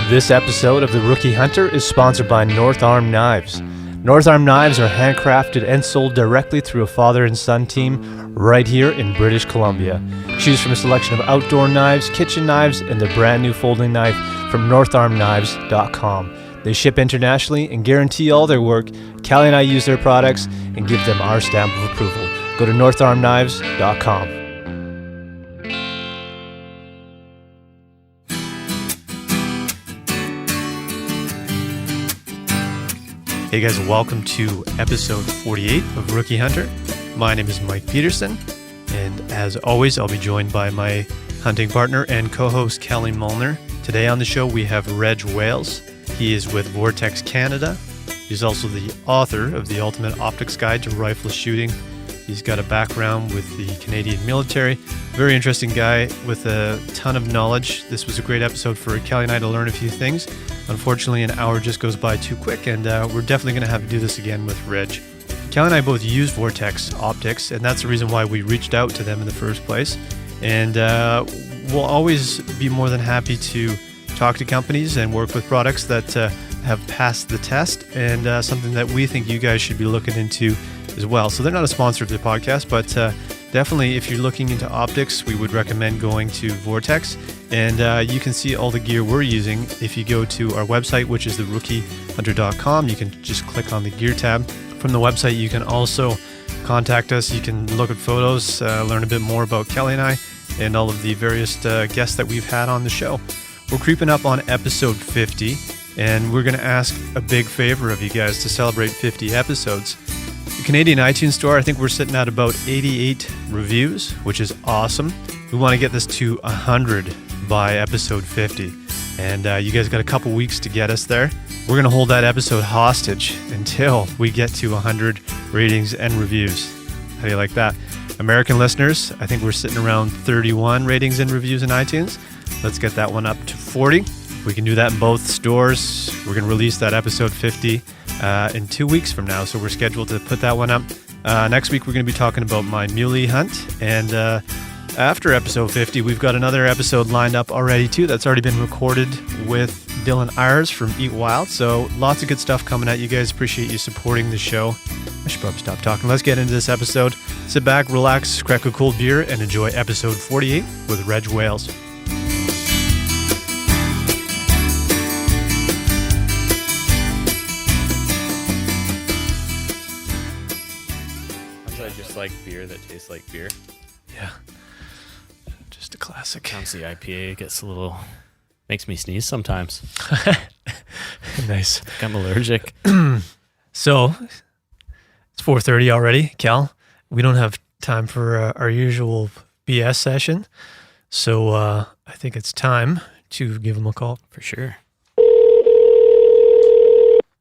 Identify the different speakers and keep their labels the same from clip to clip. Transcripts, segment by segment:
Speaker 1: This episode of The Rookie Hunter is sponsored by North Arm Knives. North Arm Knives are handcrafted and sold directly through a father and son team right here in British Columbia. Choose from a selection of outdoor knives, kitchen knives, and the brand new folding knife from northarmknives.com. They ship internationally and guarantee all their work. Callie and I use their products and give them our stamp of approval. Go to northarmknives.com. Hey guys, welcome to episode 48 of Rookie Hunter. My name is Mike Peterson, and as always, I'll be joined by my hunting partner and co-host Kelly Molnar. Today on the show, we have Reg Wales. He is with Vortex Canada. He's also the author of the Ultimate Optics Guide to Rifle Shooting. He's got a background with the Canadian military. Very interesting guy with a ton of knowledge. This was a great episode for Kelly and I to learn a few things. Unfortunately, an hour just goes by too quick, and we're definitely going to have to do this again with Reg. Kelly and I both use Vortex Optics, and that's the reason why we reached out to them in the first place. And we'll always be more than happy to talk to companies and work with products that have passed the test, and something that we think you guys should be looking into as well. So they're not a sponsor of the podcast, but definitely if you're looking into optics, we would recommend going to Vortex. And you can see all the gear we're using if you go to our website, which is therookihunter.com. You can just click on the gear tab. From the website, you can also contact us. You can look at photos, learn a bit more about Kelly and I, and all of the various guests that we've had on the show. We're creeping up on episode 50, and we're going to ask a big favor of you guys to celebrate 50 episodes. The Canadian iTunes store, I think we're sitting at about 88 reviews, which is awesome. We want to get this to 100 by episode 50, and you guys got a couple weeks to get us there. We're going to hold that episode hostage until we get to 100 ratings and reviews. How do you like that? American listeners, I think we're sitting around 31 ratings and reviews in iTunes. Let's get that one up to 40. We can do that in both stores. We're going to release that episode 50 in 2 weeks from now, so we're scheduled to put that one up. Next week, we're going to be talking about my muley hunt, and after episode 50, we've got another episode lined up already, too. That's already been recorded with Dylan Ayers from Eat Wild, so lots of good stuff coming at you guys. Appreciate you supporting the show. I should probably stop talking. Let's get into this episode. Sit back, relax, crack a cold beer, and enjoy episode 48 with Reg Wales.
Speaker 2: Like beer that tastes like beer.
Speaker 1: Yeah, just a classic.
Speaker 2: Comes the IPA, it gets a little, makes me sneeze sometimes.
Speaker 1: Nice.
Speaker 2: I'm allergic.
Speaker 1: So it's 4:30 already, Cal. We don't have time for our usual BS session, so I think it's time to give him a call.
Speaker 2: For sure.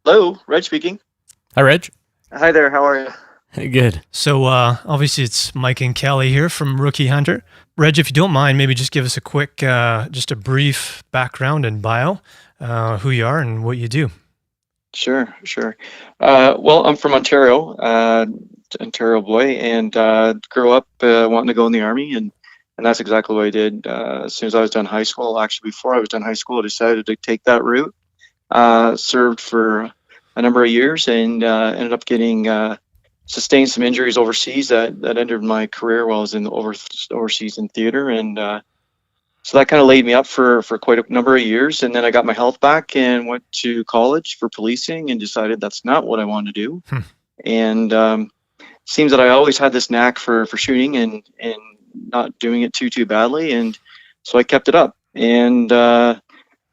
Speaker 3: Hello, Reg speaking.
Speaker 2: Hi, Reg.
Speaker 3: Hi there, how are you?
Speaker 2: Good.
Speaker 1: So obviously it's Mike and Kelly here from Rookie Hunter. Reg, if you don't mind, maybe just give us a quick, just a brief background and bio, who you are and what you do.
Speaker 3: Sure. Well, I'm from Ontario, Ontario boy, and grew up wanting to go in the Army, and that's exactly what I did. As soon as I was done high school, actually before I was done high school, I decided to take that route. Served for a number of years and ended up getting sustained some injuries overseas that ended my career while I was in overseas in theater, and so that kind of laid me up for quite a number of years. And then I got my health back and went to college for policing and decided that's not what I wanted to do. And seems that I always had this knack for shooting and not doing it too badly, and so I kept it up. And then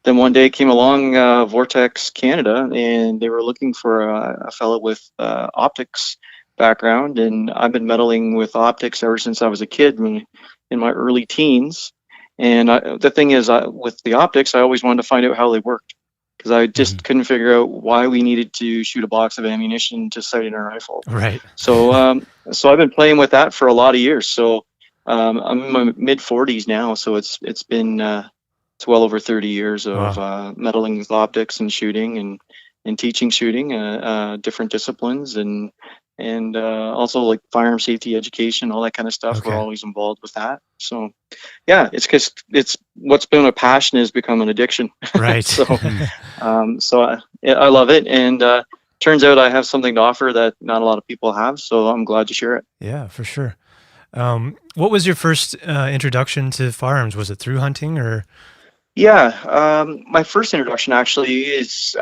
Speaker 3: one day came along Vortex Canada, and they were looking for a fellow with optics background, and I've been meddling with optics ever since I was a kid in my early teens. And the thing is, with the optics, I always wanted to find out how they worked, because I just couldn't figure out why we needed to shoot a box of ammunition to sight in a rifle.
Speaker 1: Right.
Speaker 3: So so I've been playing with that for a lot of years. So I'm in my mid 40s now, so it's been it's well over 30 years of meddling with optics and shooting and teaching shooting, different disciplines, and and also like firearm safety education, all that kind of stuff.
Speaker 1: Okay.
Speaker 3: We're always involved with that. So yeah, it's because it's what's been a passion has become an addiction.
Speaker 1: Right.
Speaker 3: So I love it, and turns out I have something to offer that not a lot of people have. So I'm glad to share it.
Speaker 1: Yeah, for sure. What was your first introduction to firearms? Was it through hunting or?
Speaker 3: Yeah, my first introduction actually is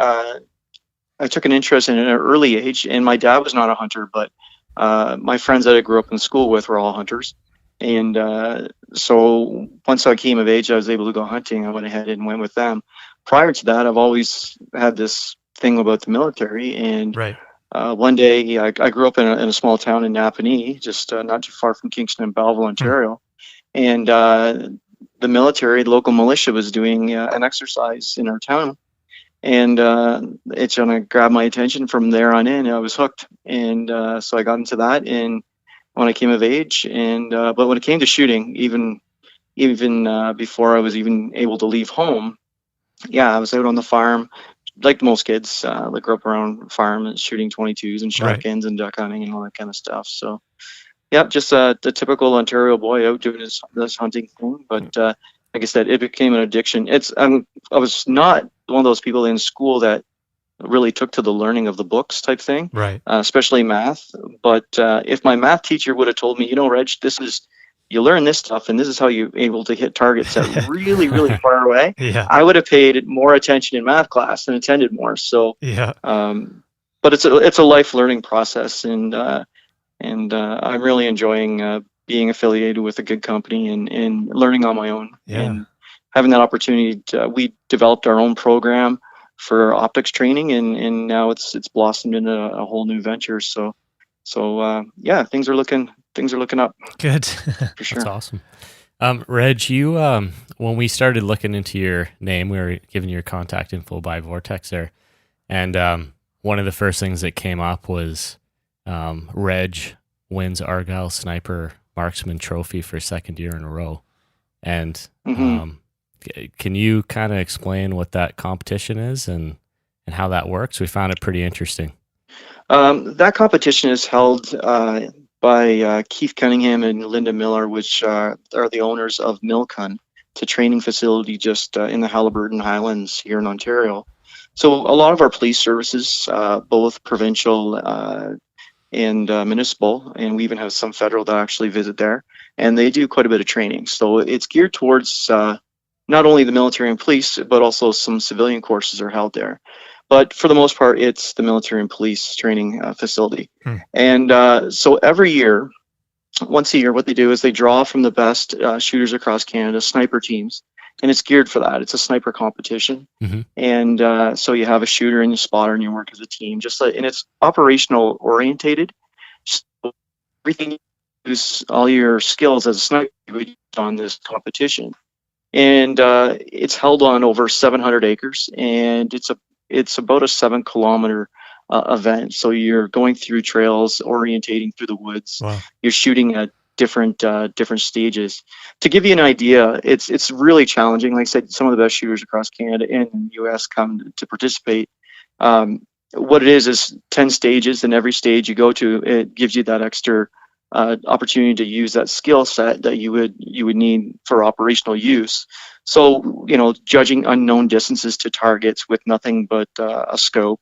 Speaker 3: I took an interest in it at an early age, and my dad was not a hunter, but my friends that I grew up in school with were all hunters. And so once I came of age, I was able to go hunting. I went ahead and went with them. Prior to that, I've always had this thing about the military. And
Speaker 1: Right.
Speaker 3: one day, I grew up in a small town in Napanee, just not too far from Kingston and Belleville, Ontario. And the military, the local militia, was doing an exercise in our town. And it kind of grabbed my attention. From there on in, I was hooked. And so I got into that. And when I came of age, and but when it came to shooting, even before I was even able to leave home, yeah, I was out on the farm, like most kids. I grew up around farm and shooting 22s and shotguns and duck hunting and all that kind of stuff. So, yeah, just the typical Ontario boy out doing this hunting thing. But like I said, it became an addiction. I was not one of those people in school that really took to the learning of the books type thing,
Speaker 1: Right.
Speaker 3: especially math. But if my math teacher would have told me, Reg, you learn this stuff, and this is how you're able to hit targets that really, really far away,
Speaker 1: Yeah.
Speaker 3: I would have paid more attention in math class and attended more. So,
Speaker 1: Yeah.
Speaker 3: but it's a life learning process, and I'm really enjoying being affiliated with a good company and learning on my own.
Speaker 1: Yeah.
Speaker 3: And having that opportunity. We developed our own program for optics training, and now it's blossomed into a whole new venture. So yeah, things are looking up.
Speaker 1: Good.
Speaker 3: For sure.
Speaker 2: That's awesome. Reg, you when we started looking into your name, we were given your contact info by Vortex there, and one of the first things that came up was Reg wins Argyle Sniper Marksman Trophy for second year in a row, and can you kind of explain what that competition is and how that works? We found it pretty interesting.
Speaker 3: That competition is held by Keith Cunningham and Linda Miller, which are the owners of Milcon. It's a training facility just in the Haliburton Highlands here in Ontario. So a lot of our police services, both provincial and municipal, and we even have some federal that actually visit there, and they do quite a bit of training. So it's geared towards not only the military and police, but also some civilian courses are held there. But for the most part, it's the military and police training facility. And so every year, once a year, what they do is they draw from the best shooters across Canada, sniper teams, and it's geared for that. It's a sniper competition. And so you have a shooter and a spotter, and you work as a team, and it's operational orientated. So everything you use, all your skills as a sniper, you would use on this competition. And it's held on over 700 acres, and it's about a 7-kilometer event. So you're going through trails, orientating through the woods.
Speaker 1: Wow.
Speaker 3: You're shooting at different stages. To give you an idea, it's really challenging. Like I said, some of the best shooters across Canada and the U.S. come to participate. What it is 10 stages, and every stage you go to, it gives you that extra opportunity to use that skill set that you would need for operational use. So, judging unknown distances to targets with nothing but a scope,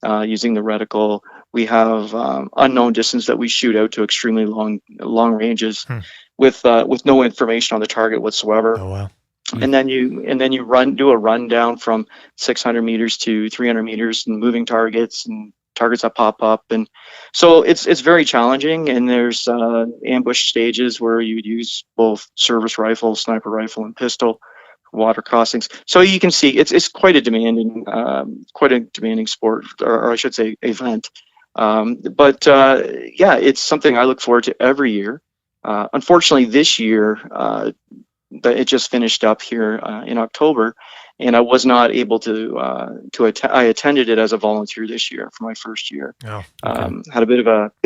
Speaker 3: using the reticle. We have unknown distance that we shoot out to extremely long ranges with no information on the target whatsoever.
Speaker 1: Oh wow.
Speaker 3: And then you do a rundown from 600 meters to 300 meters and moving targets and targets that pop up. And so it's very challenging, and there's ambush stages where you would use both service rifle, sniper rifle, and pistol, water crossings. So you can see it's quite a demanding sport, or I should say event. But yeah, it's something I look forward to every year. Unfortunately, this year it just finished up here in October, and I was not able to attend. I attended it as a volunteer this year for my first year.
Speaker 1: Oh, okay.
Speaker 3: Had a bit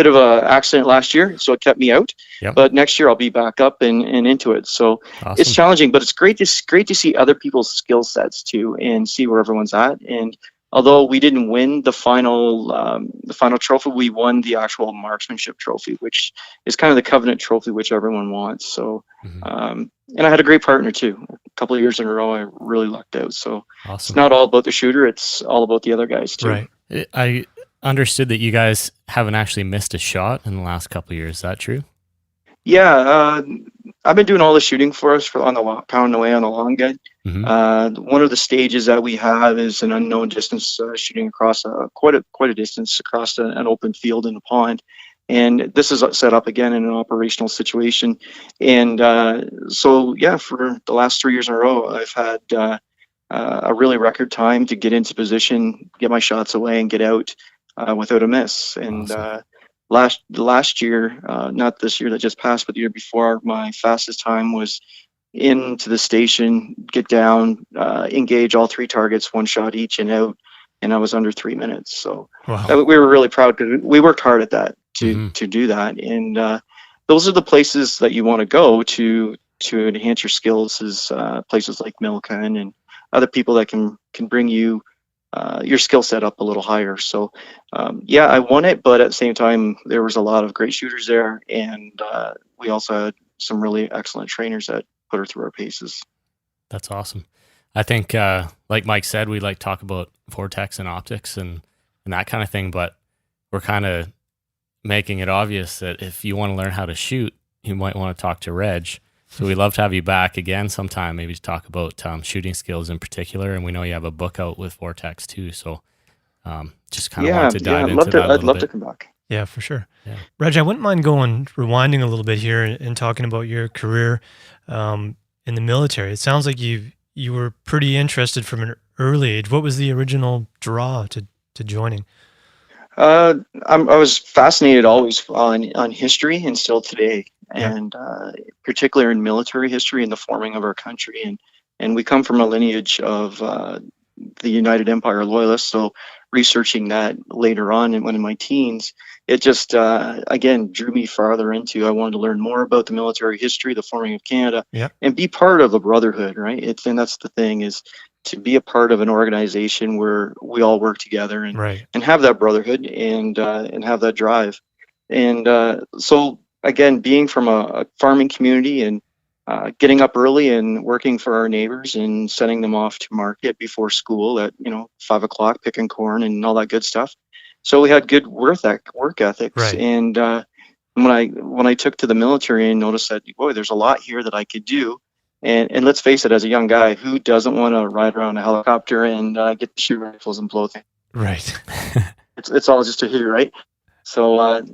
Speaker 3: of a accident last year, so it kept me out.
Speaker 2: Yep.
Speaker 3: But next year I'll be back up and into it. So
Speaker 2: Awesome.
Speaker 3: it's challenging, but it's great to see other people's skill sets too, and see where everyone's at. And although we didn't win the final trophy, we won the actual marksmanship trophy, which is kind of the covenant trophy, which everyone wants. So, and I had a great partner too. A couple of years in a row, I really lucked out. So
Speaker 2: Awesome.
Speaker 3: It's not all about the shooter; it's all about the other guys too.
Speaker 1: Right.
Speaker 2: I understood that you guys haven't actually missed a shot in the last couple of years. Is that true?
Speaker 3: Yeah, I've been doing all the shooting for us on the pound away on the long gun. One of the stages that we have is an unknown distance, shooting across quite a distance across an open field in a pond. And this is set up again in an operational situation. And so, yeah, for the last 3 years in a row, I've had a really record time to get into position, get my shots away, and get out without a miss. And last year, not this year that just passed, but the year before, my fastest time was into the station, get down, engage all 3 targets, 1 shot each, and out. And I was under 3 minutes. So we were really proud because we worked hard at that to do that. And those are the places that you want to go to enhance your skills, is places like Milken and other people that can bring you your skill set up a little higher. So yeah, I won it, but at the same time, there was a lot of great shooters there, and we also had some really excellent trainers that put her through our paces.
Speaker 2: That's awesome. I think, like Mike said, we like talk about Vortex and optics and that kind of thing, but we're kind of making it obvious that if you want to learn how to shoot, you might want to talk to Reg. So we'd love to have you back again sometime, maybe to talk about shooting skills in particular. And we know you have a book out with Vortex too. So just kind of want to dive into that a little
Speaker 3: I'd love
Speaker 2: bit.
Speaker 3: to come back.
Speaker 1: Yeah, for sure.
Speaker 2: Yeah.
Speaker 1: Reg, I wouldn't mind rewinding a little bit here and talking about your career in the military. It sounds like you were pretty interested from an early age. What was the original draw to joining? I
Speaker 3: was fascinated always on history, and still today, and particularly in military history and the forming of our country. And we come from a lineage of the United Empire loyalists. So researching that later on, and when in my teens, it just again drew me farther into. I wanted to learn more about the military history, the forming of Canada, and be part of a brotherhood. Right? And that's the thing, is to be a part of an organization where we all work together and have that brotherhood and have that drive. And so again, being from a farming community and getting up early and working for our neighbors and sending them off to market before school at 5 o'clock, picking corn and all that good stuff. So we had good work ethics. And when I took to the military and noticed that, boy, there's a lot here that I could do. And let's face it, as a young guy, who doesn't want to ride around a helicopter and get to shoot rifles and blow things? Right. It's all just a hit, right? So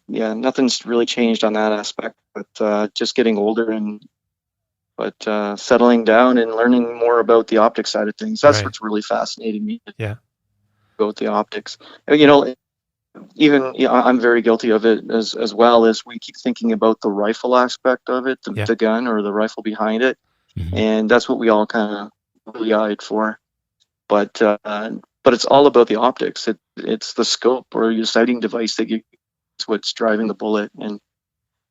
Speaker 3: yeah, nothing's really changed on that aspect, but just getting older but settling down and learning more about the optics side of things. That's what's really fascinating me.
Speaker 1: Yeah.
Speaker 3: About the optics. Even I'm very guilty of it as well, as we keep thinking about the rifle aspect of it, the gun or the rifle behind it, and that's what we all kind of really eyed for. But it's all about the optics. It's the scope or your sighting device it's what's driving the bullet.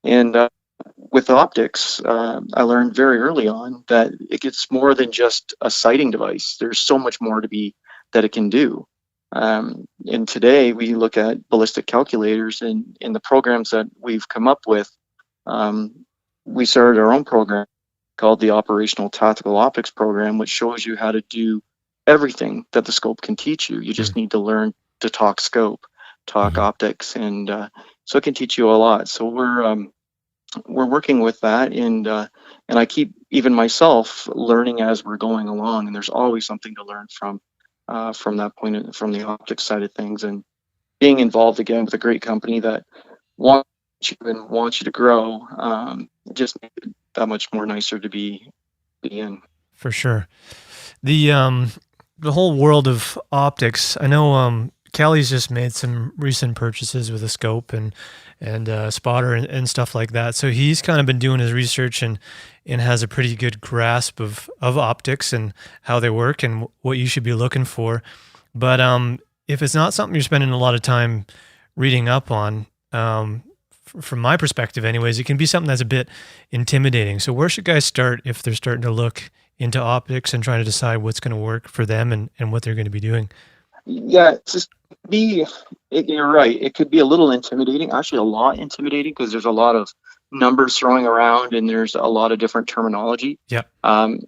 Speaker 3: And with optics, I learned very early on that it gets more than just a sighting device. There's so much more that it can do. And today we look at ballistic calculators and in the programs that we've come up with. We started our own program called the Operational Tactical Optics Program, which shows you how to do everything that the scope can teach you. You just need to learn to talk scope, talk optics, and so it can teach you a lot. So we're working with that, and I keep even myself learning as we're going along, and there's always something to learn from that point, from the optics side of things, and being involved again with a great company that wants you and wants you to grow, just makes it that much more nicer to be in. For sure. The whole world of optics, I know Callie's just made some recent purchases with a scope and spotter and stuff like that. So he's kind of been doing his research and has a pretty good grasp of optics and how they work and what you should be looking for. But if it's not something you're spending a lot of time reading up on, from my perspective anyways, it can be something that's a bit intimidating. So where should guys start if they're starting to look into optics and trying to decide what's going to work for them and what they're going to be doing? Yeah, just you're right. It could be a little intimidating, actually a lot intimidating, because there's a lot of numbers throwing around and there's a lot of different terminology.
Speaker 1: Yeah.
Speaker 3: Um,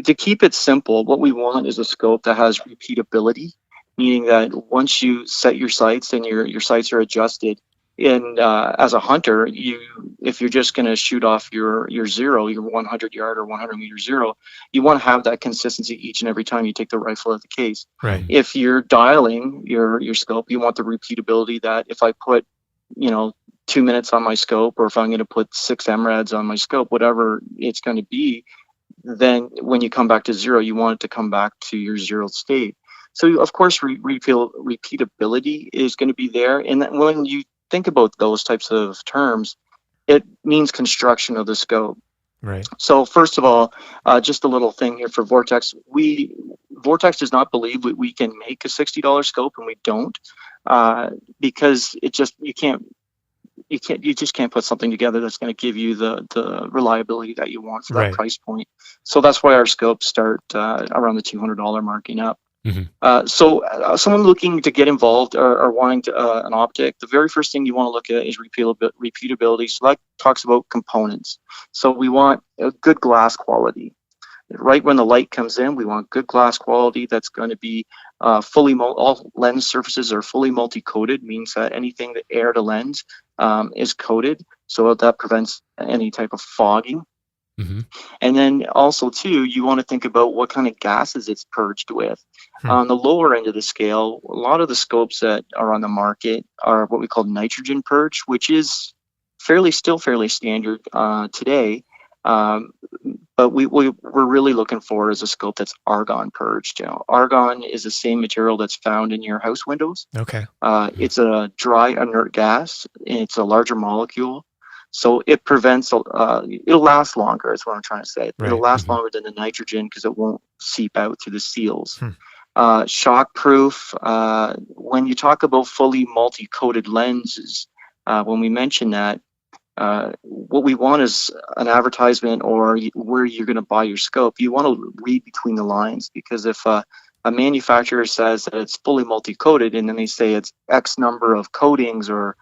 Speaker 3: to keep it simple, what we want is a scope that has repeatability, meaning that once you set your sights and your sights are adjusted, and as a hunter, if you're just going to shoot off your zero, your 100 yard or 100 meter zero, you want to have that consistency each and every time you take the rifle out of the case.
Speaker 1: Right.
Speaker 3: If you're dialing your scope, you want the repeatability that if I put, 2 minutes on my scope, or if I'm going to put 6 MRADs on my scope, whatever it's going to be, then when you come back to zero, you want it to come back to your zero state. So of course, repeatability is going to be there. And when you think about those types of terms, it means construction of the scope.
Speaker 1: Right.
Speaker 3: So first of all, just a little thing here for Vortex. Vortex does not believe we can make a $60 scope, and we don't, because you just can't put something together that's going to give you the reliability that you want for that
Speaker 1: Right.
Speaker 3: price point. So that's why our scopes start around the $200 marking up. So someone looking to get involved or wanting an optic, the very first thing you want to look at is repeatability. So that talks about components. So we want a good glass quality. Right when the light comes in, we want good glass quality that's going to be all lens surfaces are fully multi-coated, means that anything that air to lens is coated, so that prevents any type of fogging. And then also too, you want to think about what kind of gases it's purged with. On the lower end of the scale, a lot of the scopes that are on the market are what we call nitrogen purge, which is fairly standard today. But we're really looking for is a scope that's argon purged. Argon is the same material that's found in your house windows.
Speaker 1: Okay.
Speaker 3: It's a dry, inert gas, and it's a larger molecule. So it prevents, it'll last longer, is what I'm trying to say.
Speaker 1: Right.
Speaker 3: It'll last longer than the nitrogen because it won't seep out through the seals. Shock proof, when you talk about fully multi-coated lenses, when we mention that, what we want is an advertisement or where you're going to buy your scope. You want to read between the lines, because if a manufacturer says that it's fully multi-coated and then they say it's X number of coatings, or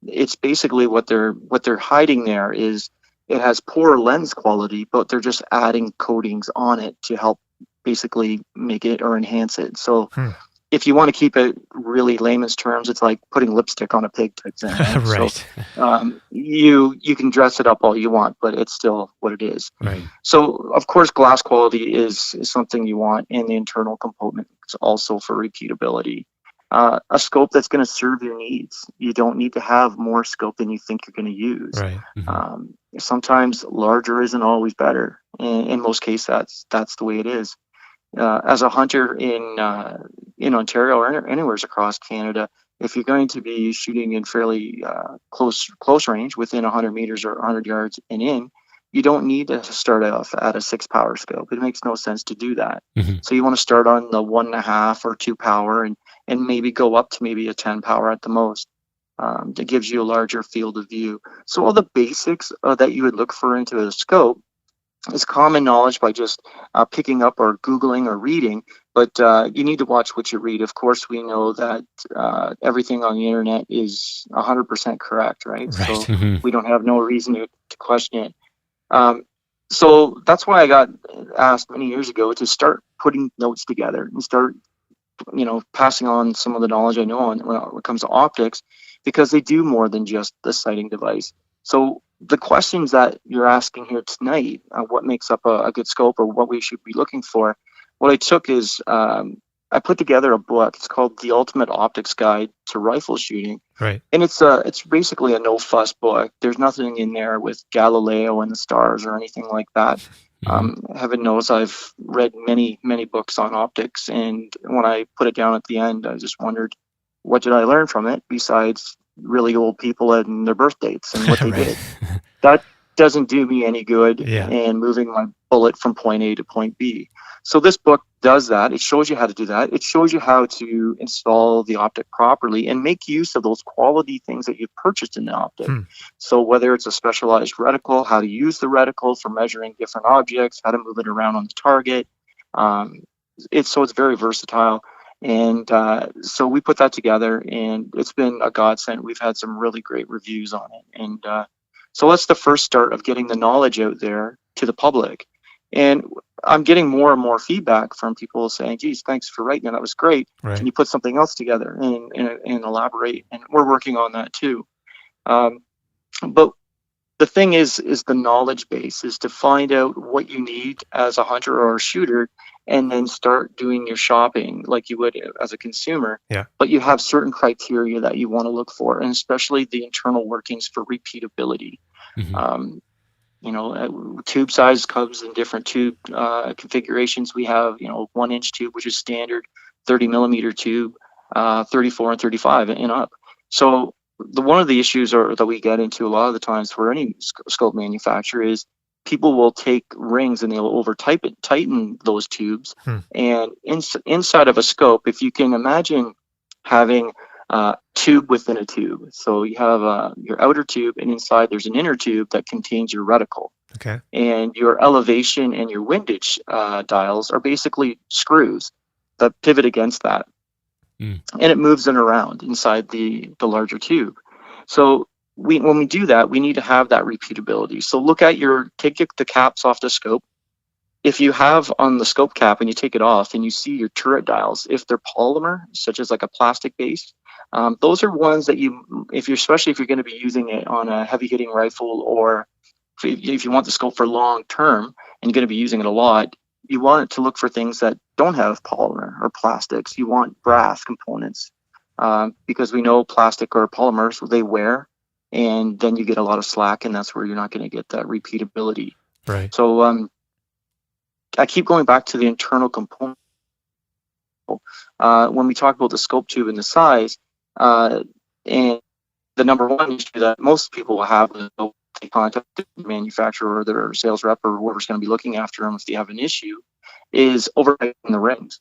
Speaker 3: it's basically what they're hiding there is it has poor lens quality, but they're just adding coatings on it to help basically make it or enhance it. So if you want to keep it really layman's terms, it's like putting lipstick on a pig type thing. Right? So you can dress it up all you want, but it's still what it is.
Speaker 1: Right.
Speaker 3: So of course, glass quality is something you want, and the internal components also for repeatability. A scope that's going to serve your needs. You don't need to have more scope than you think you're going to use.
Speaker 1: Right.
Speaker 3: Sometimes larger isn't always better. In most cases, that's the way it is. As a hunter in Ontario or anywhere across Canada, if you're going to be shooting in fairly close range, within 100 meters or 100 yards and in, you don't need to start off at a 6 power scope. It makes no sense to do that. So you want to start on the 1.5 or 2 power and maybe go up to maybe a 10 power at the most. That gives you a larger field of view. So all the basics that you would look for into a scope is common knowledge by just picking up or Googling or reading, but you need to watch what you read. Of course, we know that everything on the internet is 100% correct, right? So we don't have no reason to question it. So that's why I got asked many years ago to start putting notes together and start, passing on some of the knowledge I know when it comes to optics, because they do more than just the sighting device. So the questions that you're asking here tonight, what makes up a good scope or what we should be looking for, what I took is I put together a book. It's called The Ultimate Optics Guide to Rifle Shooting.
Speaker 1: Right.
Speaker 3: And it's basically a no-fuss book. There's nothing in there with Galileo and the stars or anything like that. Heaven knows I've read many, many books on optics, and when I put it down at the end, I just wondered, what did I learn from it besides really old people and their birth dates and what they did? That doesn't do me any good in moving my bullet from point A to point B. So this book does that. It shows you how to do that. It shows you how to install the optic properly and make use of those quality things that you've purchased in the optic. So whether it's a specialized reticle, how to use the reticle for measuring different objects, how to move it around on the target. It's very versatile. And so we put that together, and it's been a godsend. We've had some really great reviews on it. And so that's the first start of getting the knowledge out there to the public. And I'm getting more and more feedback from people saying, geez, thanks for writing it. That was great.
Speaker 1: Right.
Speaker 3: Can you put something else together and elaborate? And we're working on that too. But the thing is the knowledge base is to find out what you need as a hunter or a shooter, and then start doing your shopping like you would as a consumer.
Speaker 1: Yeah.
Speaker 3: But you have certain criteria that you want to look for, and especially the internal workings for repeatability. Tube size comes in different tube configurations. We have, 1-inch tube, which is standard, 30 millimeter tube, 34 and 35 and up. So one of the issues that we get into a lot of the times for any scope manufacturer is people will take rings and they'll tighten those tubes. And inside of a scope, if you can imagine having tube within a tube. So you have your outer tube, and inside there's an inner tube that contains your reticle.
Speaker 1: Okay.
Speaker 3: And your elevation and your windage dials are basically screws that pivot against that. And it moves it around inside the larger tube. So when we do that, we need to have that repeatability. So take the caps off the scope. If you have on the scope cap and you take it off and you see your turret dials, if they're polymer, such as like a plastic base, those are ones that especially if you're going to be using it on a heavy hitting rifle, or if you want the scope for long term and you're going to be using it a lot, you want it to look for things that don't have polymer or plastics. You want brass components, because we know plastic or polymers, they wear, and then you get a lot of slack, and that's where you're not going to get that repeatability.
Speaker 1: Right.
Speaker 3: So I keep going back to the internal component. When we talk about the scope tube and the size, and the number one issue that most people will have is they contact the manufacturer or their sales rep or whoever's going to be looking after them if they have an issue, is overtighting the rings.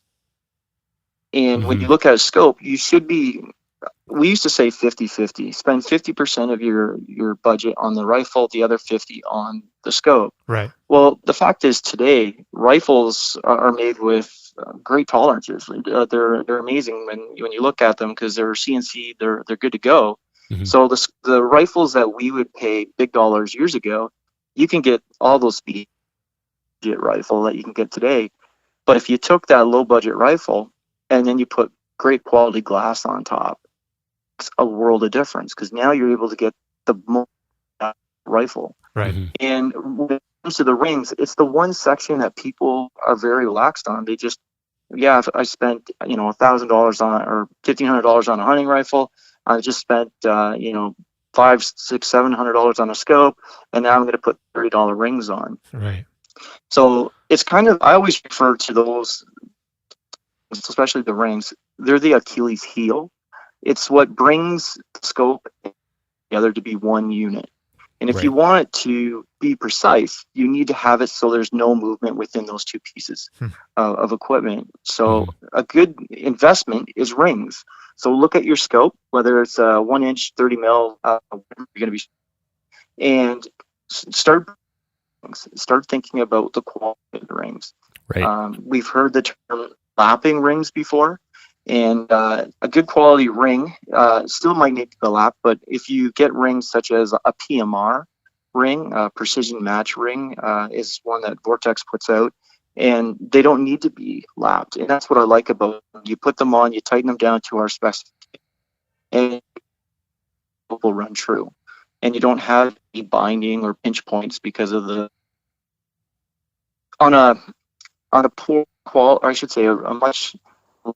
Speaker 3: And when you look at a scope, we used to say 50-50. Spend 50% of your budget on the rifle, the other 50 on the scope.
Speaker 1: Right.
Speaker 3: Well, the fact is today, rifles are made with great tolerances. They're amazing when you look at them, because they're CNC, they're good to go. So the rifles that we would pay big dollars years ago, you can get all those budget rifle that you can get today. But if you took that low budget rifle and then you put great quality glass on top, it's a world of difference, because now you're able to get the most rifle.
Speaker 1: Right.
Speaker 3: And when it comes to the rings, it's the one section that people are very relaxed on. They just, if I spent $1,000 on or $1,500 on a hunting rifle, I just spent $500, $600, $700 on a scope, and now I'm going to put $30 rings on.
Speaker 1: Right.
Speaker 3: So it's kind of, I always refer to those, especially the rings, they're the Achilles heel. It's what brings the scope together to be one unit. And if you want it to be precise, you need to have it so there's no movement within those two pieces of equipment. So a good investment is rings. So look at your scope, whether it's a 1-inch, 30 mil, you're going to be, and start thinking about the quality of the rings.
Speaker 2: Right.
Speaker 3: We've heard the term lapping rings before. And a good quality ring still might need to be lapped, but if you get rings such as a PMR ring, precision match ring, is one that Vortex puts out, and they don't need to be lapped. And that's what I like about them. You put them on, you tighten them down to our specification, and will run true. And you don't have any binding or pinch points because of on a poor quality, I should say a much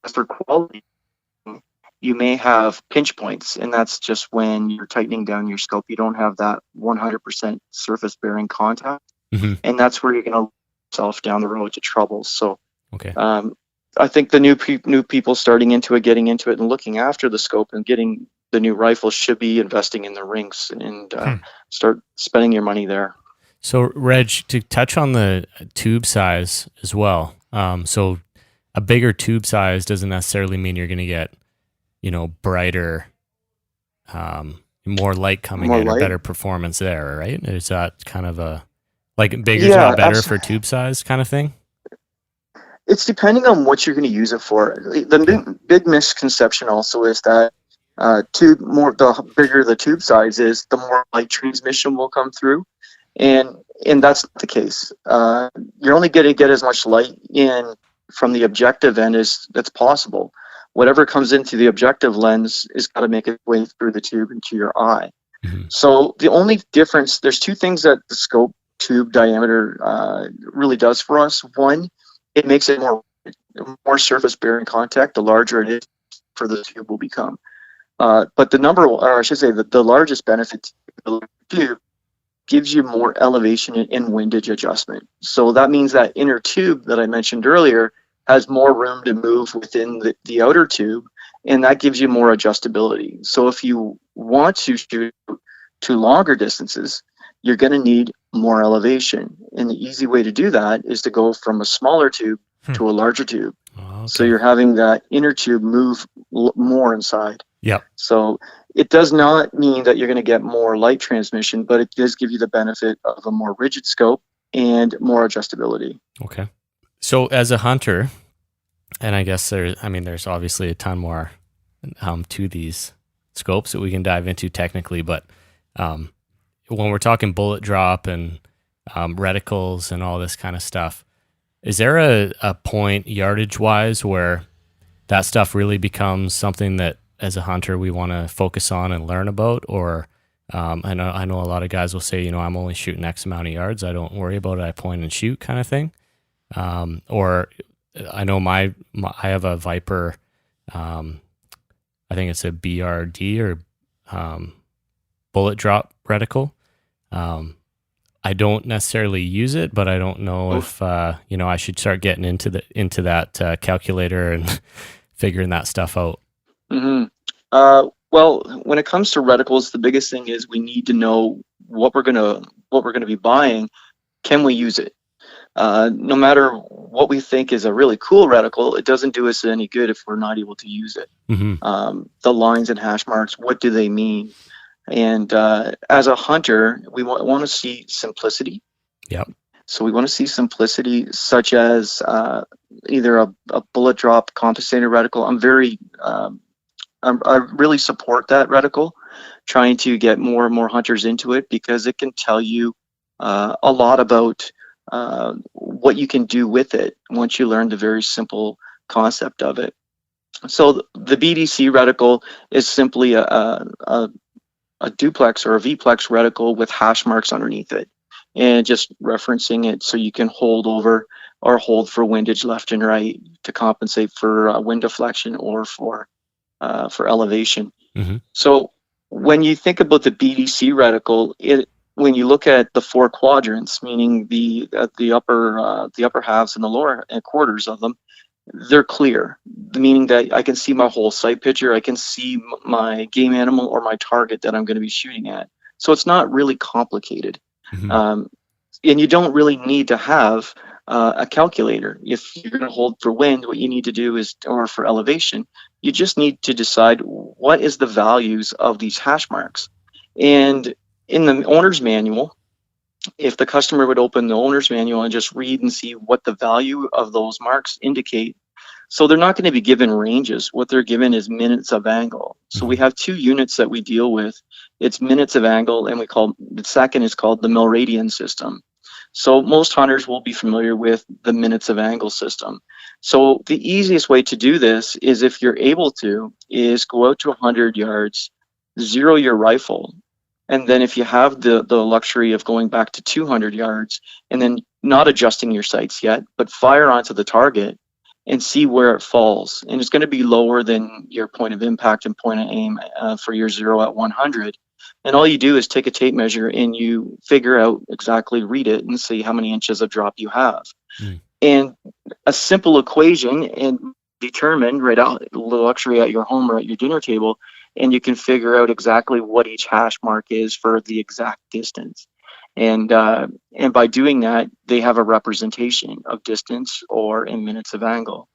Speaker 3: lesser quality, you may have pinch points, and that's just when you're tightening down your scope. You don't have that 100% surface bearing contact, and that's where you're going to lead yourself down the road to trouble. So I think the new people starting into it, getting into it and looking after the scope and getting the new rifles should be investing in the rings and start spending your money there.
Speaker 2: So Reg, to touch on the tube size as well, so a bigger tube size doesn't necessarily mean you're going to get, brighter, more light coming in, or better performance there, right? Is that kind of a, like, bigger's not better for tube size kind of thing?
Speaker 3: It's depending on what you're going to use it for. The big misconception also is that the bigger the tube size is, the more light transmission will come through, and that's not the case. You're only going to get as much light in from the objective end as that's possible. Whatever comes into the objective lens is got to make its way through the tube into your eye.
Speaker 2: Mm-hmm.
Speaker 3: So the only difference, there's two things that the scope tube diameter really does for us. One, it makes it more surface bearing contact. The larger it is, for the tube will become. But the largest benefit to the tube gives you more elevation and windage adjustment. So that means that inner tube that I mentioned earlier has more room to move within the outer tube, and that gives you more adjustability. So if you want to shoot to longer distances, you're going to need more elevation. And the easy way to do that is to go from a smaller tube to a larger tube.
Speaker 2: Oh, okay.
Speaker 3: So you're having that inner tube move more inside.
Speaker 2: Yeah.
Speaker 3: So it does not mean that you're going to get more light transmission, but it does give you the benefit of a more rigid scope and more adjustability.
Speaker 2: Okay. So as a hunter, and I guess there's obviously a ton more to these scopes that we can dive into technically, but when we're talking bullet drop and reticles and all this kind of stuff, is there a point yardage wise where that stuff really becomes something that as a hunter we want to focus on and learn about? Or I know a lot of guys will say, I'm only shooting X amount of yards, I don't worry about it, I point and shoot kind of thing. Or I know I have a Viper, I think it's a BRD or bullet drop reticle. I don't necessarily use it, but I don't know if I should start getting into that calculator and figuring that stuff out.
Speaker 3: Mm-hmm. Well, when it comes to reticles, the biggest thing is we need to know what we're gonna be buying. Can we use it? No matter what we think is a really cool reticle, it doesn't do us any good if we're not able to use it.
Speaker 2: Mm-hmm.
Speaker 3: The lines and hash marks, what do they mean? And as a hunter, we want to see simplicity.
Speaker 2: Yep.
Speaker 3: So we want to see simplicity, such as either a bullet drop compensator reticle. I really support that reticle, trying to get more and more hunters into it, because it can tell you a lot about what you can do with it once you learn the very simple concept of it. So the BDC reticle is simply a duplex or a V-plex reticle with hash marks underneath it, and just referencing it so you can hold over or hold for windage left and right to compensate for wind deflection or for elevation.
Speaker 2: Mm-hmm.
Speaker 3: So when you think about the BDC reticle, when you look at the four quadrants, meaning the upper halves and the lower quarters of them, they're clear, meaning that I can see my whole sight picture. I can see my game animal or my target that I'm going to be shooting at. So it's not really complicated.
Speaker 2: Mm-hmm.
Speaker 3: And you don't really need to have a calculator. If you're going to hold for wind, what you need to do is, or for elevation, you just need to decide what is the values of these hash marks. And in the owner's manual, if the customer would open the owner's manual and just read and see what the value of those marks indicate. So they're not going to be given ranges. What they're given is minutes of angle. So we have two units that we deal with. It's minutes of angle, and the second is called the milliradian system. So most hunters will be familiar with the minutes of angle system. So the easiest way to do this is, if you're able to, is go out to 100 yards, zero your rifle. And then if you have the luxury of going back to 200 yards and then not adjusting your sights yet, but fire onto the target and see where it falls. And it's going to be lower than your point of impact and point of aim for your zero at 100. And all you do is take a tape measure and you figure out exactly, read it and see how many inches of drop you have. And a simple equation and determine right out the luxury at your home or at your dinner table, and you can figure out exactly what each hash mark is for the exact distance. And by doing that, they have a representation of distance or in minutes of angle.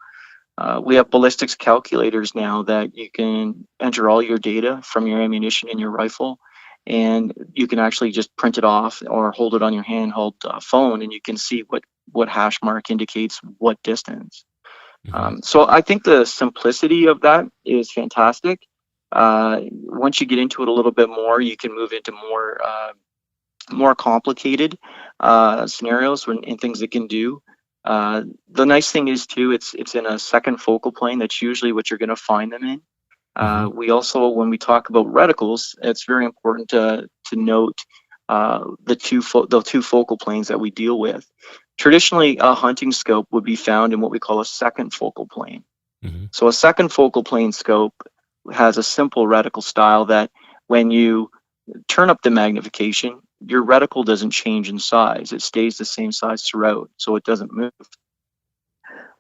Speaker 3: We have ballistics calculators now that you can enter all your data from your ammunition in your rifle, and you can actually just print it off or hold it on your handheld phone, and you can see hash mark indicates what distance.
Speaker 2: Mm-hmm.
Speaker 3: So I think the simplicity of that is fantastic. Once you get into it a little bit more, you can move into more complicated scenarios and things it can do. The nice thing is too, it's in a second focal plane. That's usually what you're going to find them in. We also, when we talk about reticles, it's very important to note the two focal planes that we deal with. Traditionally, a hunting scope would be found in what we call a second focal plane.
Speaker 2: Mm-hmm.
Speaker 3: So a second focal plane scope has a simple reticle style that when you turn up the magnification, your reticle doesn't change in size. It stays the same size throughout, so it doesn't move.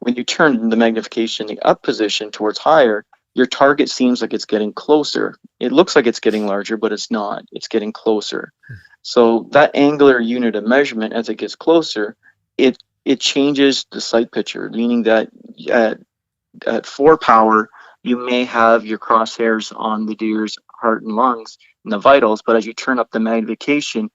Speaker 3: When you turn the magnification in the up position towards higher, your target seems like it's getting closer. It looks like it's getting larger, but it's not. It's getting closer. So that angular unit of measurement, as it gets closer, it changes the sight picture, meaning that at 4 power, you may have your crosshairs on the deer's heart and lungs and the vitals, but as you turn up the magnification,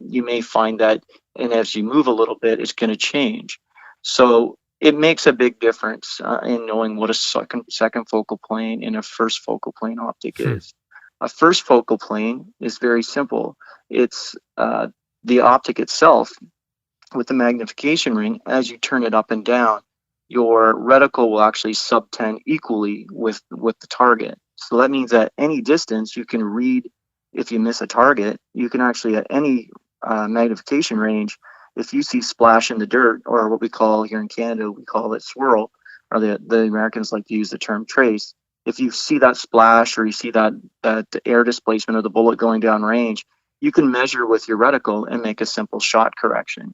Speaker 3: you may find that, and as you move a little bit, it's going to change. So it makes a big difference in knowing what a second focal plane and a first focal plane optic is. A first focal plane is very simple. It's the optic itself with the magnification ring. As you turn it up and down, your reticle will actually subtend equally with the target. So that means at any distance, you can read. If you miss a target, you can actually, at any magnification range, if you see splash in the dirt, or what we call here in Canada, we call it swirl, or the Americans like to use the term trace. If you see that splash, or you see that air displacement of the bullet going down range, you can measure with your reticle and make a simple shot correction.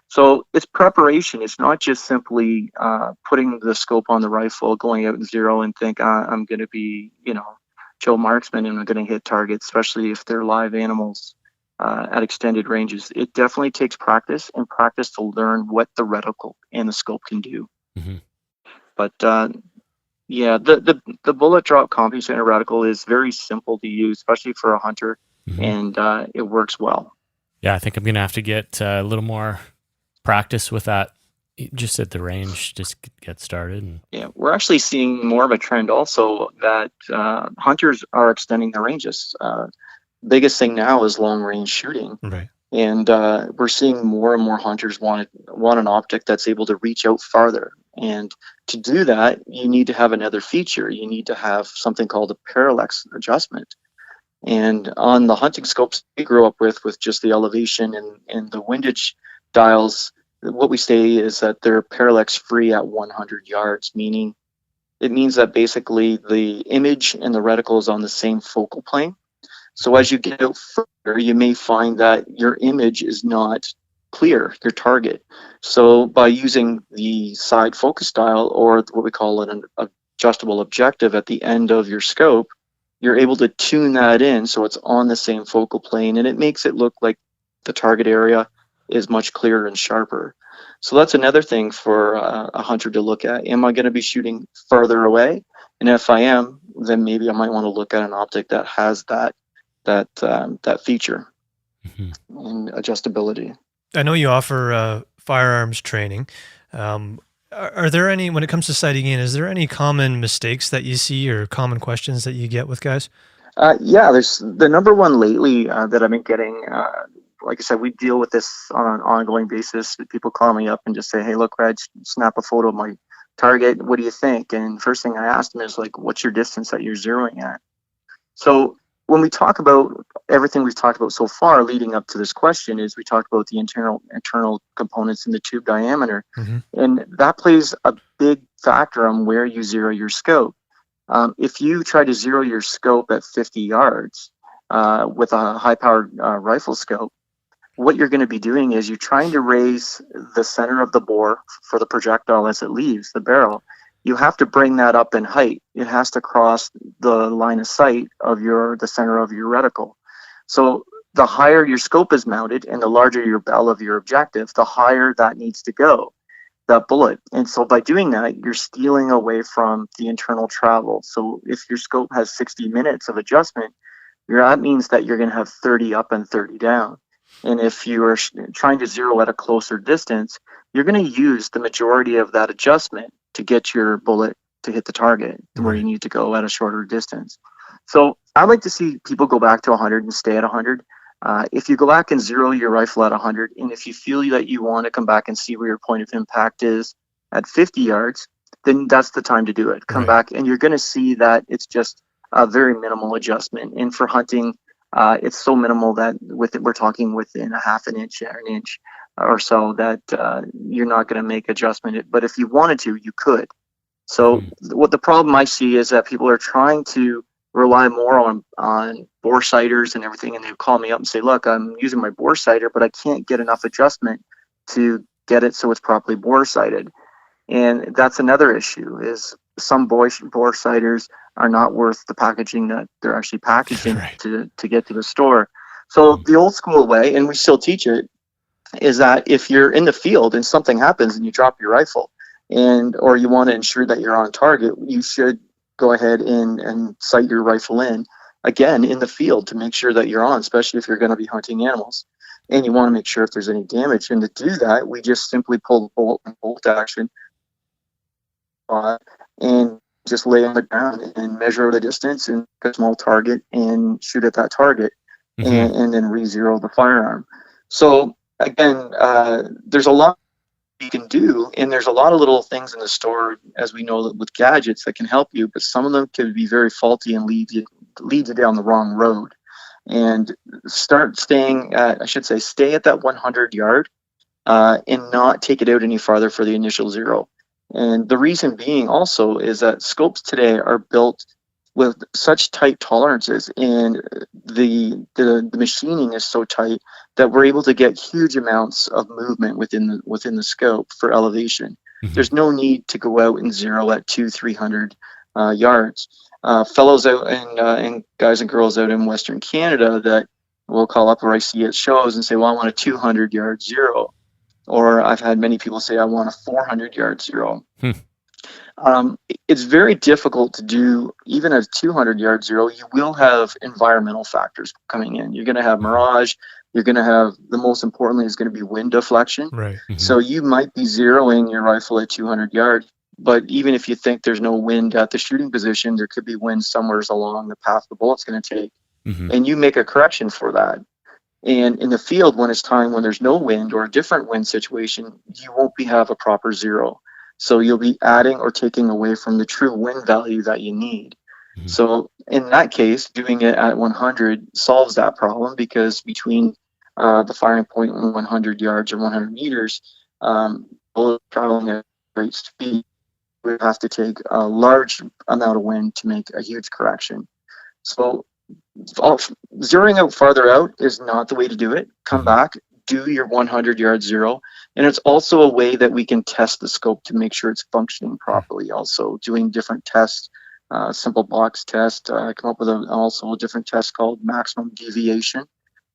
Speaker 3: So it's preparation. It's not just simply putting the scope on the rifle, going out in zero and think, I'm going to be, Joe Marksman and I'm going to hit targets, especially if they're live animals at extended ranges. It definitely takes practice to learn what the reticle and the scope can do.
Speaker 2: Mm-hmm.
Speaker 3: But yeah, the bullet drop compensator reticle is very simple to use, especially for a hunter, and it works well.
Speaker 2: Yeah, I think I'm going to have to get a little more practice with that just at the range, just get started.
Speaker 3: Yeah, we're actually seeing more of a trend also that hunters are extending their ranges. Biggest thing now is long range shooting,
Speaker 1: right?
Speaker 3: And we're seeing more and more hunters want an optic that's able to reach out farther. And to do that, you need to have another feature. You need to have something called a parallax adjustment. And on the hunting scopes we grew up with just the elevation and the windage dials, what we say is that they're parallax free at 100 yards, meaning it means that basically the image and the reticle is on the same focal plane. So as you get out further, you may find that your image is not clear, your target. So by using the side focus dial, or what we call an adjustable objective at the end of your scope, you're able to tune that in so it's on the same focal plane, and it makes it look like the target area is much clearer and sharper. So that's another thing for a hunter to look at. Am I going to be shooting further away? And if I am, then maybe I might want to look at an optic that has that feature and adjustability.
Speaker 1: I know you offer firearms training. Are there any, when it comes to sighting in, is there any common mistakes that you see or common questions that you get with guys?
Speaker 3: Yeah, there's the number one lately that I've been getting. Like I said, we deal with this on an ongoing basis. People call me up and just say, "Hey, look, Reg, snap a photo of my target. What do you think?" And first thing I asked them is like, "What's your distance that you're zeroing at?" So when we talk about everything we've talked about so far leading up to this question, is we talked about the internal components in the tube diameter, and that plays a big factor on where you zero your scope. If you try to zero your scope at 50 yards with a high-powered rifle scope, what you're going to be doing is you're trying to raise the center of the bore for the projectile as it leaves the barrel. You have to bring that up in height. It has to cross the line of sight of the center of your reticle. So the higher your scope is mounted and the larger your bell of your objective, the higher that needs to go, that bullet. And so by doing that, you're stealing away from the internal travel. So if your scope has 60 minutes of adjustment, that means that you're going to have 30 up and 30 down. And if you are trying to zero at a closer distance, you're going to use the majority of that adjustment to get your bullet to hit the target where you need to go at a shorter distance. So I like to see people go back to 100 and stay at 100. If you go back and zero your rifle at 100, and if you feel that you want to come back and see where your point of impact is at 50 yards, then that's the time to do it. Come back, and you're going to see that it's just a very minimal adjustment. And for hunting, it's so minimal that we're talking within a half an inch or an inch or so that you're not going to make adjustment. But if you wanted to, you could. So what the problem I see is that people are trying to rely more on bore sighters and everything, and they call me up and say, look, I'm using my bore sighter, but I can't get enough adjustment to get it so it's properly bore sighted. And that's another issue, is some bore sighters are not worth the packaging that they're actually packaging to get to the store. So the old school way, and we still teach it, is that if you're in the field and something happens and you drop your rifle, or you want to ensure that you're on target, you should go ahead and sight your rifle in the field to make sure that you're on, especially if you're going to be hunting animals. And you want to make sure if there's any damage. And to do that, we just simply pull the bolt action and just lay on the ground and measure the distance and pick a small target and shoot at that target, and then re-zero the firearm. So again, there's a lot you can do, and there's a lot of little things in the store, as we know, with gadgets that can help you, but some of them can be very faulty and lead you down the wrong road. And stay at that 100 yard and not take it out any farther for the initial zero. And the reason being also is that scopes today are built with such tight tolerances, and the machining is so tight that we're able to get huge amounts of movement within the scope for elevation. There's no need to go out and zero at 200-300 yards. Fellows out and guys and girls out in Western Canada that will call up, or I see at shows, and say, well, I want a 200 yard zero. Or I've had many people say, I want a 400 yard zero. It's very difficult to do even a 200 yard zero. You will have environmental factors coming in. You're going to have mirage. You're going to have, the most importantly, is going to be wind deflection. So you might be zeroing your rifle at 200 yards, but even if you think there's no wind at the shooting position, there could be wind somewhere along the path the bullet's going to take. And you make a correction for that. And in the field, when it's time, when there's no wind or a different wind situation, you won't have a proper zero. So you'll be adding or taking away from the true wind value that you need. So in that case, doing it at 100 solves that problem, because between the firing point and 100 yards or 100 meters, bullets traveling at great speed, we have to take a large amount of wind to make a huge correction. So zeroing out farther out is not the way to do it. Come back, do your 100 yard zero. And it's also a way that we can test the scope to make sure it's functioning properly. Also doing different tests, simple box test. I come up with also a different test called maximum deviation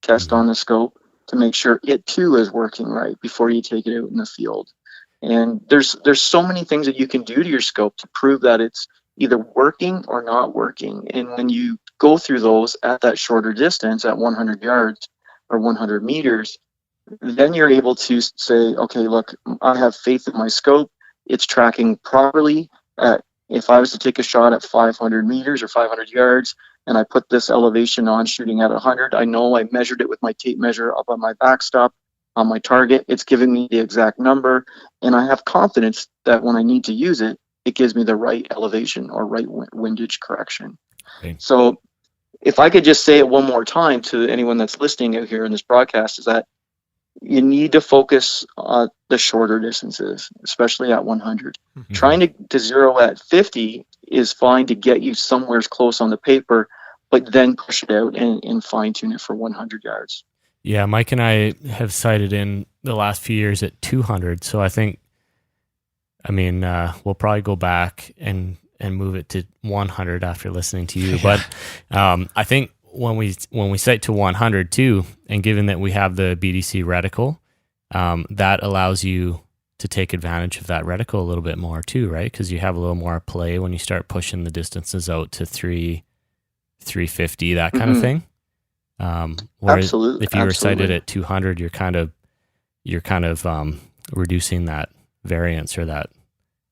Speaker 3: test on the scope to make sure it too is working right before you take it out in the field. And there's so many things that you can do to your scope to prove that it's either working or not working. And when you go through those at that shorter distance, at 100 yards or 100 meters, then you're able to say, okay, look, I have faith in my scope. It's tracking properly. If I was to take a shot at 500 meters or 500 yards, and I put this elevation on shooting at 100, I know I measured it with my tape measure up on my backstop on my target. It's giving me the exact number, and I have confidence that when I need to use it, it gives me the right elevation or right windage correction. So if I could just say it one more time to anyone that's listening out here in this broadcast, is that you need to focus on the shorter distances, especially at 100. Trying to zero at 50 is fine to get you somewhere close on the paper, but then push it out and fine tune it for 100 yards.
Speaker 2: Yeah, Mike and I have sighted in the last few years at 200. So we'll probably go back and move it to 100 after listening to you. But I think when we sight to 100 too, and given that we have the BDC reticle, that allows you to take advantage of that reticle a little bit more too, right? Because you have a little more play when you start pushing the distances out to 350, that kind of thing. Whereas
Speaker 3: Absolutely.
Speaker 2: if you were sighted
Speaker 3: Absolutely.
Speaker 2: at 200, you're kind of reducing that variance, or that,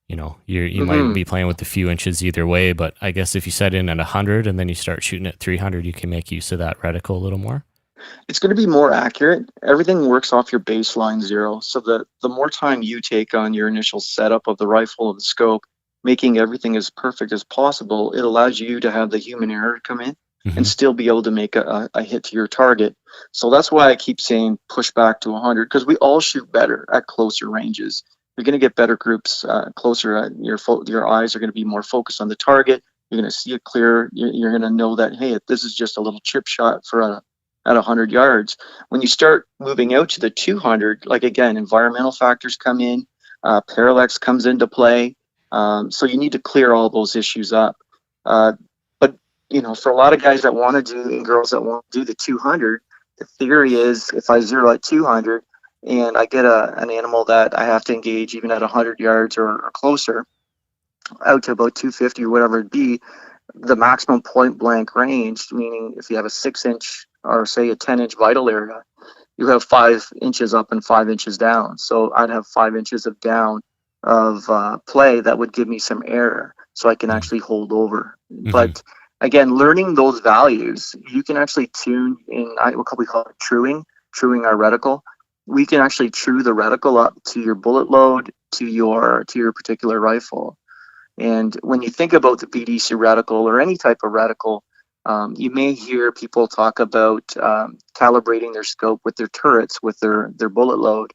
Speaker 2: you might be playing with a few inches either way. But I guess if you set in at 100 and then you start shooting at 300, you can make use of that reticle a little more.
Speaker 3: It's going to be more accurate. Everything works off your baseline zero. So the more time you take on your initial setup of the rifle, of the scope, making everything as perfect as possible, it allows you to have the human error come in and
Speaker 2: Mm-hmm.
Speaker 3: still be able to make a hit to your target. So that's why I keep saying push back to 100, because we all shoot better at closer ranges. You're going to get better groups closer. Your eyes are going to be more focused on the target. You're going to see it clearer. You're going to know that, hey, this is just a little chip shot at 100 yards. When you start moving out to the 200, like again, environmental factors come in, parallax comes into play. So you need to clear all those issues up. But for a lot of guys that want to do, and girls that want to do the 200, the theory is if I zero at 200 and I get an animal that I have to engage even at 100 yards or closer, out to about 250 or whatever it be, the maximum point blank range, meaning if you have a 6-inch or say a 10-inch vital area, you have 5 inches up and 5 inches down. So I'd have 5 inches of down of play that would give me some error, so I can actually hold over.
Speaker 2: Mm-hmm.
Speaker 3: But again, learning those values, you can actually tune in what we call it truing our reticle. We can actually true the reticle up to your bullet load, to your particular rifle. And when you think about the BDC reticle or any type of reticle, you may hear people talk about calibrating their scope with their turrets, with their bullet load.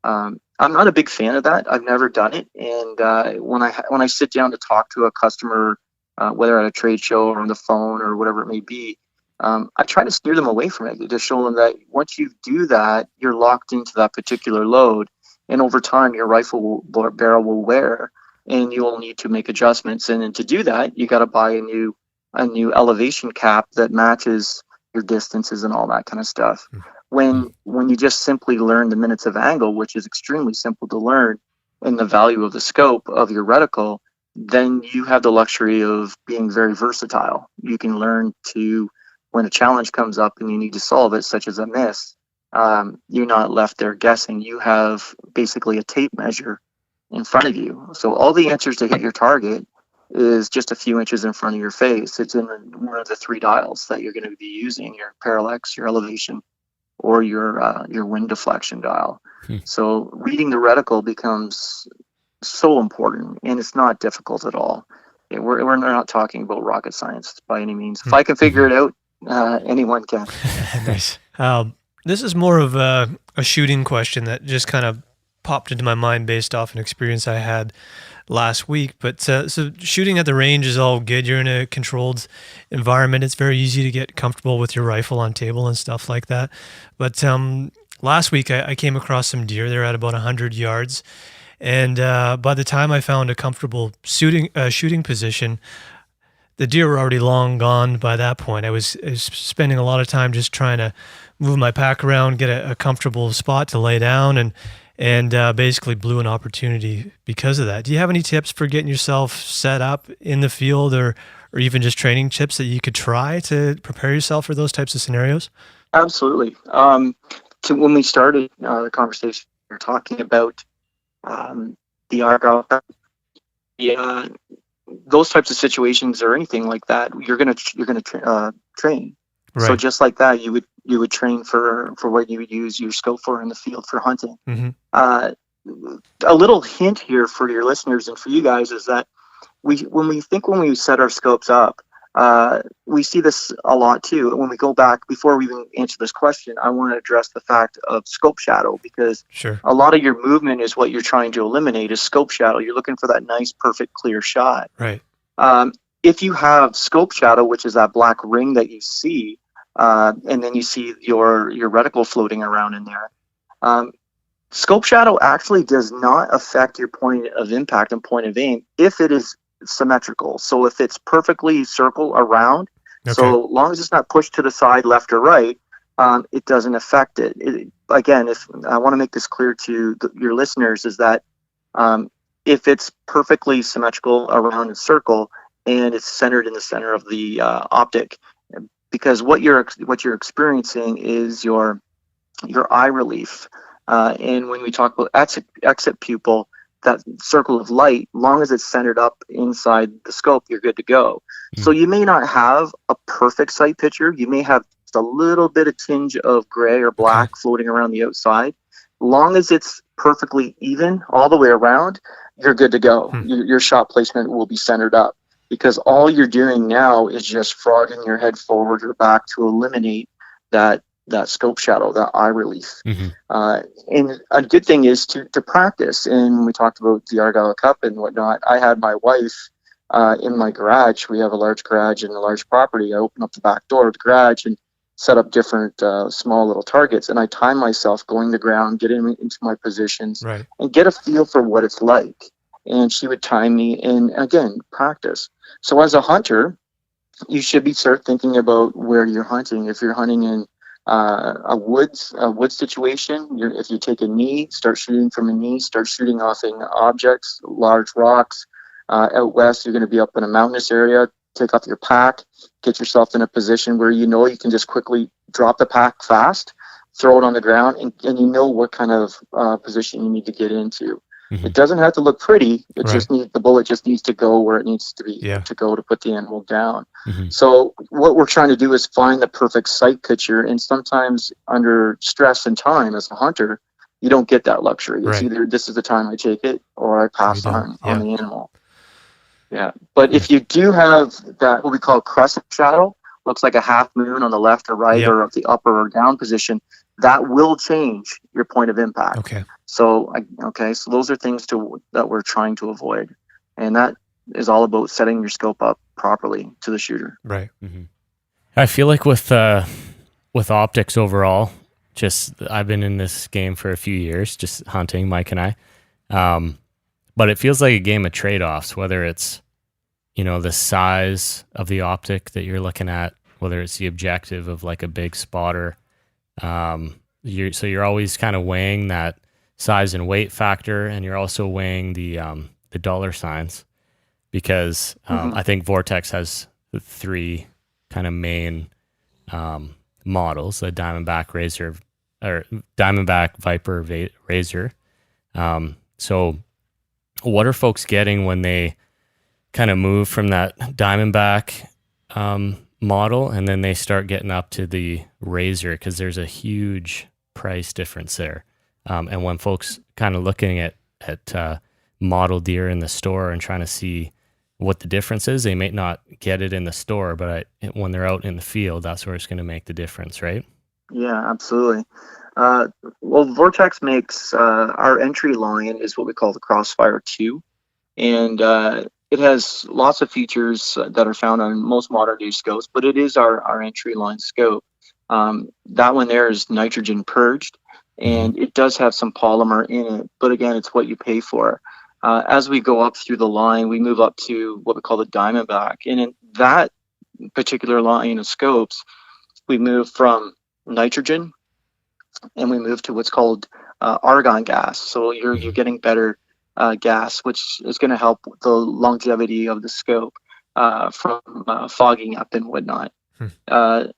Speaker 3: I'm not a big fan of that. I've never done it. And when I sit down to talk to a customer, whether at a trade show or on the phone or whatever it may be, I try to steer them away from it to show them that once you do that, you're locked into that particular load. And over time, your rifle barrel will wear, and you'll need to make adjustments. And then to do that, you got to buy a new elevation cap that matches your distances and all that kind of stuff. When you just simply learn the minutes of angle, which is extremely simple to learn, and the value of the scope of your reticle, then you have the luxury of being very versatile. You can learn to, when a challenge comes up and you need to solve it, such as a miss, you're not left there guessing. You have basically a tape measure in front of you. So all the answers to hit your target is just a few inches in front of your face. It's in one of the 3 dials that you're going to be using: your parallax, your elevation, or your wind deflection dial. So reading the reticle becomes so important, and it's not difficult at all. We're not talking about rocket science by any means. If I can figure it out, anyone can.
Speaker 1: Nice. This is more of a shooting question that just kind of popped into my mind based off an experience I had last week. But so shooting at the range is all good. You're in a controlled environment. It's very easy to get comfortable with your rifle on table and stuff like that. But last week I came across some deer. They're at about 100 yards. And by the time I found a comfortable shooting position, the deer were already long gone by that point. I was spending a lot of time just trying to move my pack around, get a comfortable spot to lay down, and basically blew an opportunity because of that. Do you have any tips for getting yourself set up in the field, or even just training tips that you could try to prepare yourself for those types of scenarios?
Speaker 3: Absolutely. When we started the conversation, we were talking about the arc, those types of situations or anything like that. You're gonna train. Right. So just like that, you would train for what you would use your scope for in the field for hunting.
Speaker 1: Mm-hmm.
Speaker 3: A little hint here for your listeners and for you guys is that when we set our scopes up, we see this a lot too. When we go back, before we even answer this question, I want to address the fact of scope shadow, because a lot of your movement is what you're trying to eliminate is scope shadow. You're looking for that nice, perfect, clear shot.
Speaker 1: Right.
Speaker 3: If you have scope shadow, which is that black ring that you see, and then you see your reticle floating around in there, scope shadow actually does not affect your point of impact and point of aim if it is symmetrical. So if it's perfectly circle around, so long as it's not pushed to the side, left or right, it doesn't affect it. Again, if I want to make this clear to your listeners, is that if it's perfectly symmetrical around a circle and it's centered in the center of the optic, because what you're experiencing is your eye relief. And when we talk about exit pupil, that circle of light, long as it's centered up inside the scope, you're good to go. So you may not have a perfect sight picture. You may have just a little bit of tinge of gray or black floating around the outside. Long as it's perfectly even all the way around, you're good to go. Your shot placement will be centered up, because all you're doing now is just frogging your head forward or back to eliminate that scope shadow, that eye relief. And a good thing is to practice. And when we talked about the Argyle Cup and whatnot, I had my wife in my garage. We have a large garage and a large property. I opened up the back door of the garage and set up different small little targets. And I time myself going to ground, getting into my positions, and get a feel for what it's like. And she would time me, and again, practice. So as a hunter, you should start thinking about where you're hunting. If you're hunting in a woods situation, if you take a knee, start shooting from a knee, start shooting off in objects, large rocks. Out west, you're going to be up in a mountainous area. Take off your pack, get yourself in a position where you know you can just quickly drop the pack fast, throw it on the ground, and you know what kind of position you need to get into. It doesn't have to look pretty. It just needs, the bullet just needs to go where it needs to be to go to put the animal down. So what we're trying to do is find the perfect sight picture, and sometimes under stress and time as a hunter, you don't get that luxury. It's either this is the time I take it or I pass on the animal. But if you do have that, what we call crescent shadow, looks like a half moon on the left or right or the upper or down position, that will change your point of impact. So those are things that we're trying to avoid, and that is all about setting your scope up properly to the shooter.
Speaker 2: I feel like with optics overall, just I've been in this game for a few years, just hunting, Mike and I, but it feels like a game of trade-offs, whether it's the size of the optic that you're looking at, whether it's the objective of like a big spotter. You're always kind of weighing that size and weight factor, and you're also weighing the dollar signs, because I think Vortex has the three kind of main models: the Diamondback Razor or Diamondback Viper Razor. So, what are folks getting when they kind of move from that Diamondback model and then they start getting up to the Razor? Because there's a huge price difference there. And when folks kind of looking at model deer in the store and trying to see what the difference is, they may not get it in the store, but when they're out in the field, that's where it's going to make the difference, right?
Speaker 3: Yeah, absolutely. Well, Vortex makes our entry line is what we call the Crossfire 2, and it has lots of features that are found on most modern day scopes, but it is our entry line scope. That one there is nitrogen purged, and it does have some polymer in it, but again, it's what you pay for. As we go up through the line, we move up to what we call the Diamondback, and in that particular line of scopes, we move from nitrogen and we move to what's called argon gas. So you're getting better gas, which is going to help the longevity of the scope from fogging up and whatnot. And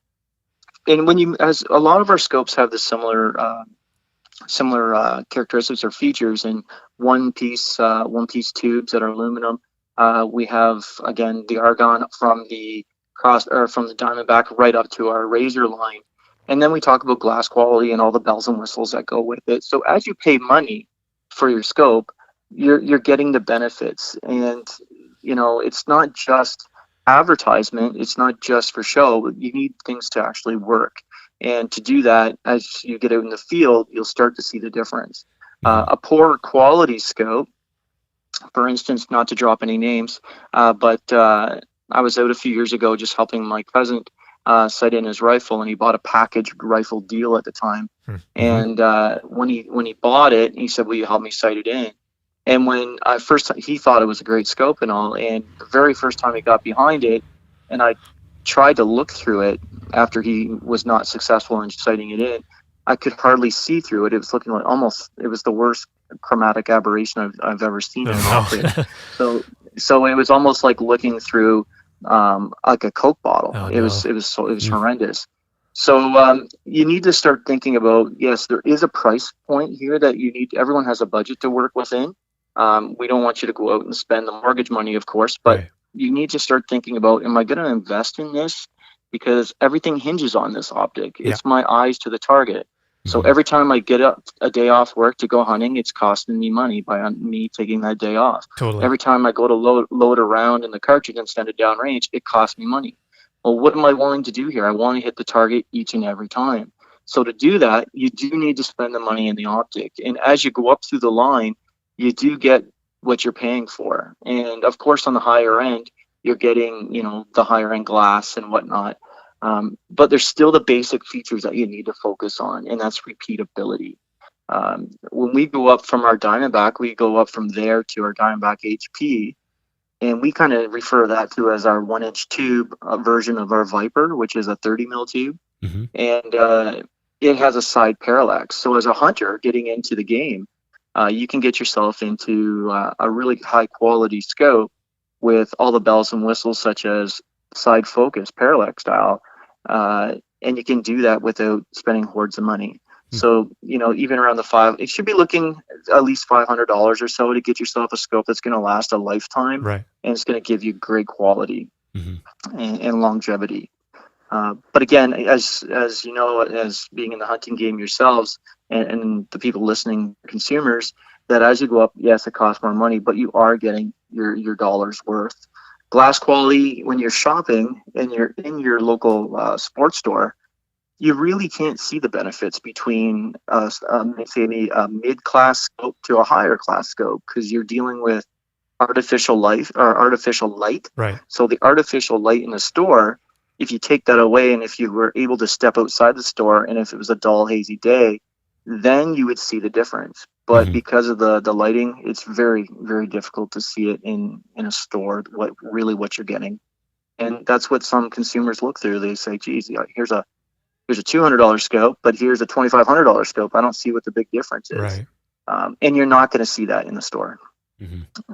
Speaker 3: as a lot of our scopes have the similar characteristics or features in one piece tubes that are aluminum. We have again the argon from the Diamondback right up to our Razor line, and then we talk about glass quality and all the bells and whistles that go with it. So as you pay money for your scope, you're getting the benefits, and it's not just advertisement, it's not just for show. You need things to actually work, and to do that, as you get out in the field, you'll start to see the difference. A poor quality scope, for instance, not to drop any names, but I was out a few years ago just helping my cousin sight in his rifle, and he bought a package rifle deal at the time. And when he bought it, he said, "Will you help me sight it in?" And when he thought it was a great scope and all, and the very first time he got behind it, and I tried to look through it after he was not successful in sighting it in, I could hardly see through it. It was looking like it was the worst chromatic aberration I've ever seen in an optic. So it was almost like looking through like a Coke bottle.
Speaker 1: Oh,
Speaker 3: It
Speaker 1: no.
Speaker 3: was horrendous. So you need to start thinking about, yes, there is a price point here that you need. Everyone has a budget to work within. We don't want you to go out and spend the mortgage money, of course, but
Speaker 1: Right.
Speaker 3: you need to start thinking about, am I going to invest in this? Because everything hinges on this optic.
Speaker 1: Yeah.
Speaker 3: It's my eyes to the target. So every time I get a day off work to go hunting, it's costing me money by me taking that day off.
Speaker 1: Totally.
Speaker 3: Every time I go to load a round in the cartridge and send it downrange, it costs me money. Well, what am I willing to do here? I want to hit the target each and every time. So to do that, you do need to spend the money in the optic. And as you go up through the line, you do get what you're paying for. And of course, on the higher end, you're getting, the higher end glass and whatnot. But there's still the basic features that you need to focus on, and that's repeatability. When we go up from our Diamondback, we go up from there to our Diamondback HP, and we kind of refer that to as our 1-inch tube version of our Viper, which is a 30 mil tube. And it has a side parallax. So as a hunter getting into the game, you can get yourself into a really high quality scope with all the bells and whistles, such as side focus, parallax style. And you can do that without spending hordes of money. So, even around it should be looking at least $500 or so to get yourself a scope that's going to last a lifetime.
Speaker 1: Right.
Speaker 3: And it's going to give you great quality and longevity. But again, as you know, as being in the hunting game yourselves and the people listening, consumers, that as you go up, yes, it costs more money, but you are getting your dollar's worth. Glass quality, when you're shopping and you're in your local sports store, you really can't see the benefits between say a mid-class scope to a higher class scope, because you're dealing with artificial light.
Speaker 1: Right.
Speaker 3: So the artificial light in the store, if you take that away, and if you were able to step outside the store, and if it was a dull, hazy day, then you would see the difference. But because of the lighting, it's very, very difficult to see it in a store, what you're getting. And that's what some consumers look through. They say, geez, here's a $200 scope, but here's a $2,500 scope. I don't see what the big difference is.
Speaker 1: Right.
Speaker 3: And you're not going to see that in the store.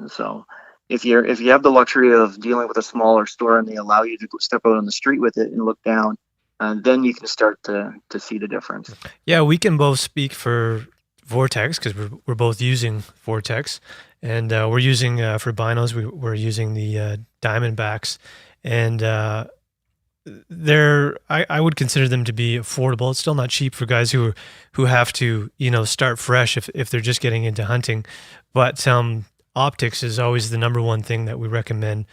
Speaker 3: So if you have the luxury of dealing with a smaller store and they allow you to step out on the street with it and look down, then you can start to see the difference.
Speaker 1: Yeah, we can both speak for Vortex because we're both using Vortex, and we're using for binos. We're using the Diamondbacks, and I would consider them to be affordable. It's still not cheap for guys who have to start fresh if they're just getting into hunting, but optics is always the number one thing that we recommend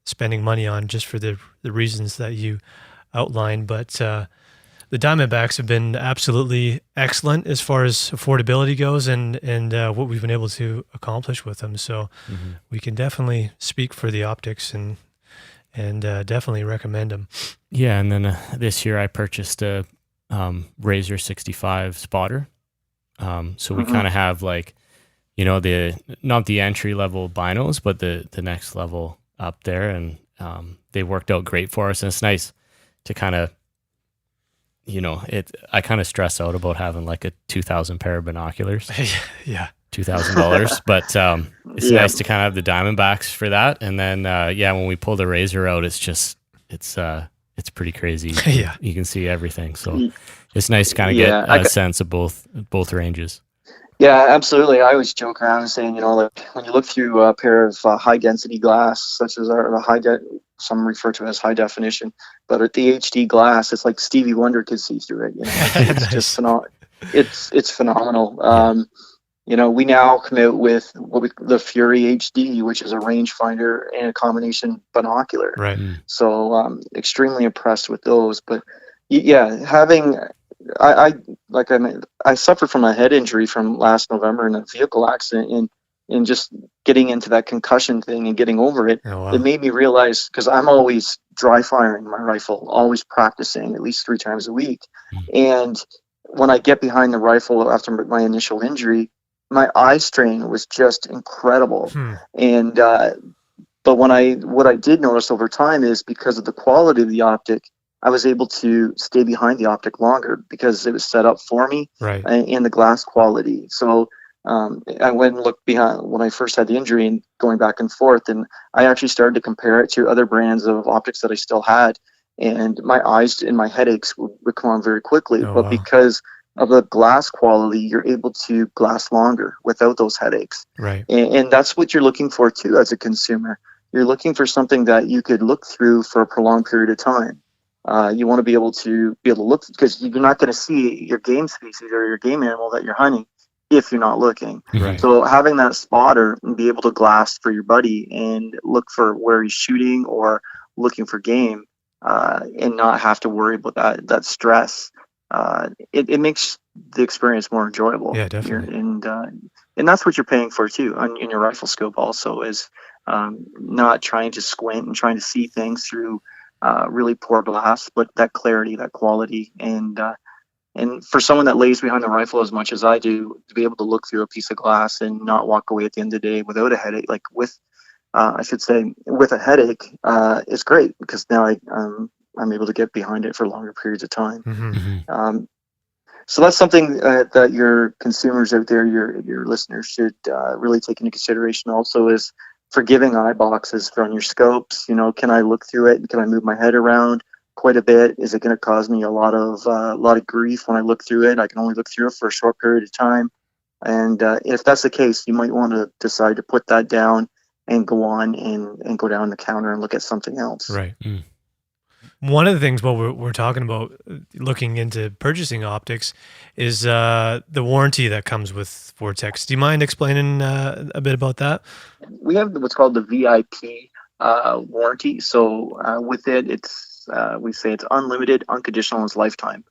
Speaker 1: spending money on, just for the reasons that you outlined. But the Diamondbacks have been absolutely excellent as far as affordability goes, and what we've been able to accomplish with them. So we can definitely speak for the optics and definitely recommend them.
Speaker 2: Yeah, and then this year I purchased a Razor 65 spotter. So we kind of have not the entry level binos, but the next level up there, and they worked out great for us. And it's nice to kind of, I kind of stress out about having like a 2,000 pair of binoculars.
Speaker 1: Yeah.
Speaker 2: $2,000, but it's nice to kind of have the Diamondbacks for that. And then when we pull the Razor out, it's pretty crazy.
Speaker 1: Yeah,
Speaker 2: you can see everything, so it's nice to kind of get a sense of both ranges.
Speaker 3: Yeah, absolutely. I always joke around and saying, like when you look through a pair of high density glass, such as some refer to it as high definition, but at the HD glass, it's like Stevie Wonder could see through it. It's
Speaker 1: nice.
Speaker 3: just phenomenal. It's phenomenal. We now come out with the Fury HD, which is a rangefinder and a combination binocular.
Speaker 1: Right.
Speaker 3: So extremely impressed with those. But I suffered from a head injury from last November in a vehicle accident, and just getting into that concussion thing and getting over it, It made me realize, because I'm always dry firing my rifle, always practicing at least 3 times a week. And when I get behind the rifle after my initial injury, my eye strain was just incredible. And but what I did notice over time is, because of the quality of the optic, I was able to stay behind the optic longer because it was set up for me,
Speaker 1: right,
Speaker 3: and the glass quality. So I went and looked behind when I first had the injury and going back and forth, and I actually started to compare it to other brands of optics that I still had, and my eyes and my headaches would come on very quickly.
Speaker 1: Oh,
Speaker 3: But
Speaker 1: wow.
Speaker 3: because of the glass quality, you're able to glass longer without those headaches.
Speaker 1: Right.
Speaker 3: And that's what you're looking for too as a consumer. You're looking for something that you could look through for a prolonged period of time. You want to be able to look, because you're not going to see your game species or your game animal that you're hunting if you're not looking.
Speaker 1: Right.
Speaker 3: So having that spotter and be able to glass for your buddy and look for where he's shooting or looking for game, and not have to worry about that stress, it makes the experience more enjoyable.
Speaker 1: Yeah, definitely.
Speaker 3: And that's what you're paying for too in your rifle scope also, is not trying to squint and trying to see things through really poor glass, but that clarity, that quality, and for someone that lays behind the rifle as much as I do, to be able to look through a piece of glass and not walk away at the end of the day without a headache, like I should say, with a headache, is great, because now I'm able to get behind it for longer periods of time.
Speaker 1: Mm-hmm.
Speaker 3: So that's something that your consumers out there, your listeners, should really take into consideration. Also, is forgiving eye boxes on your scopes. Can I look through it? Can I move my head around quite a bit? Is it going to cause me a lot of grief when I look through it? I can only look through it for a short period of time. And if that's the case, you might want to decide to put that down and go on and go down the counter and look at something else.
Speaker 1: Right. One of the things while we're talking about looking into purchasing optics is the warranty that comes with Vortex. Do you mind explaining a bit about that?
Speaker 3: We have what's called the VIP warranty. So with it, we say it's unlimited, unconditional, and it's lifetime.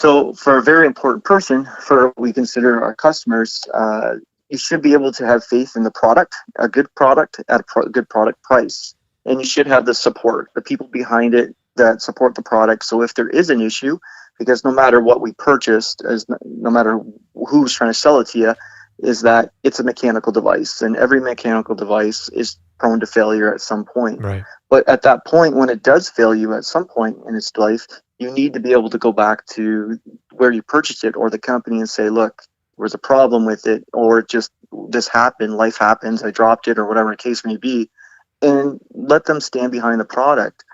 Speaker 3: So for a very important person, for what we consider our customers, you should be able to have faith in the product, a good product at a good product price. And you should have the support, the people behind it that support the product. So if there is an issue, because no matter what we purchased, no matter who's trying to sell it to you, is that it's a mechanical device, and every mechanical device is prone to failure at some point.
Speaker 1: Right.
Speaker 3: But at that point, when it does fail you at some point in its life, you need to be able to go back to where you purchased it or the company and say, look, there was a problem with it, or just this happened, life happens, I dropped it, or whatever the case may be, and let them stand behind the product.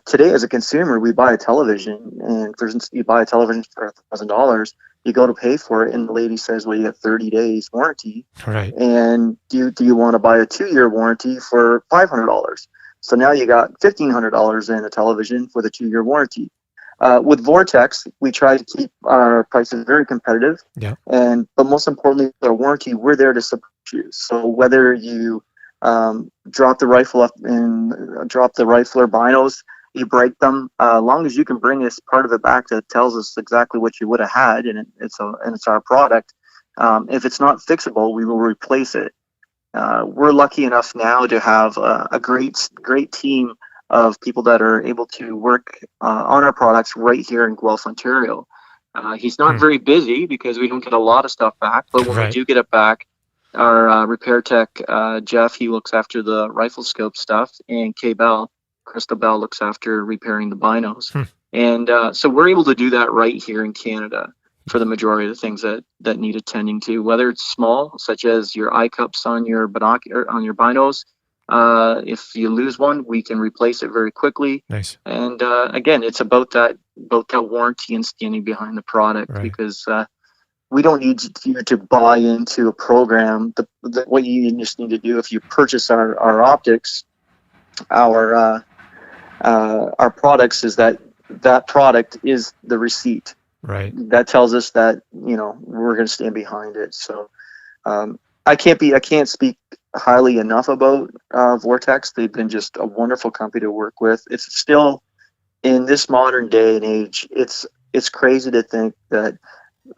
Speaker 3: Today, as a consumer, we buy a television, and for instance, you buy a television for $1,000, you go to pay for it, and the lady says, well, you get 30 days warranty.
Speaker 1: Right.
Speaker 3: And do you want to buy a 2-year warranty for $500? So now you got $1,500 in a television with a 2-year warranty. With Vortex, we try to keep our prices very competitive.
Speaker 1: Yeah.
Speaker 3: But most importantly, with our warranty, we're there to support you. So whether you drop the rifle up and drop the rifle or binos, you break them, long as you can bring us part of it back that tells us exactly what you would have had, and it's our product. If it's not fixable, we will replace it. We're lucky enough now to have a great team of people that are able to work on our products right here in Guelph, Ontario. He's not very busy because we don't get a lot of stuff back, but when we do get it back, our repair tech, Jeff, he looks after the rifle scope stuff, and Crystal Bell looks after repairing the binos. And so we're able to do that right here in Canada for the majority of the things that need attending to, whether it's small, such as your eye cups on your binos. If you lose one, we can replace it very quickly.
Speaker 1: Nice.
Speaker 3: And again, it's about that warranty and standing behind the product, because we don't need you to buy into a program. What you just need to do, if you purchase our optics, our products, is that product is the receipt.
Speaker 1: Right.
Speaker 3: That tells us that we're going to stand behind it. So I can't speak highly enough about Vortex. They've been just a wonderful company to work with. It's still, in this modern day and age, it's crazy to think that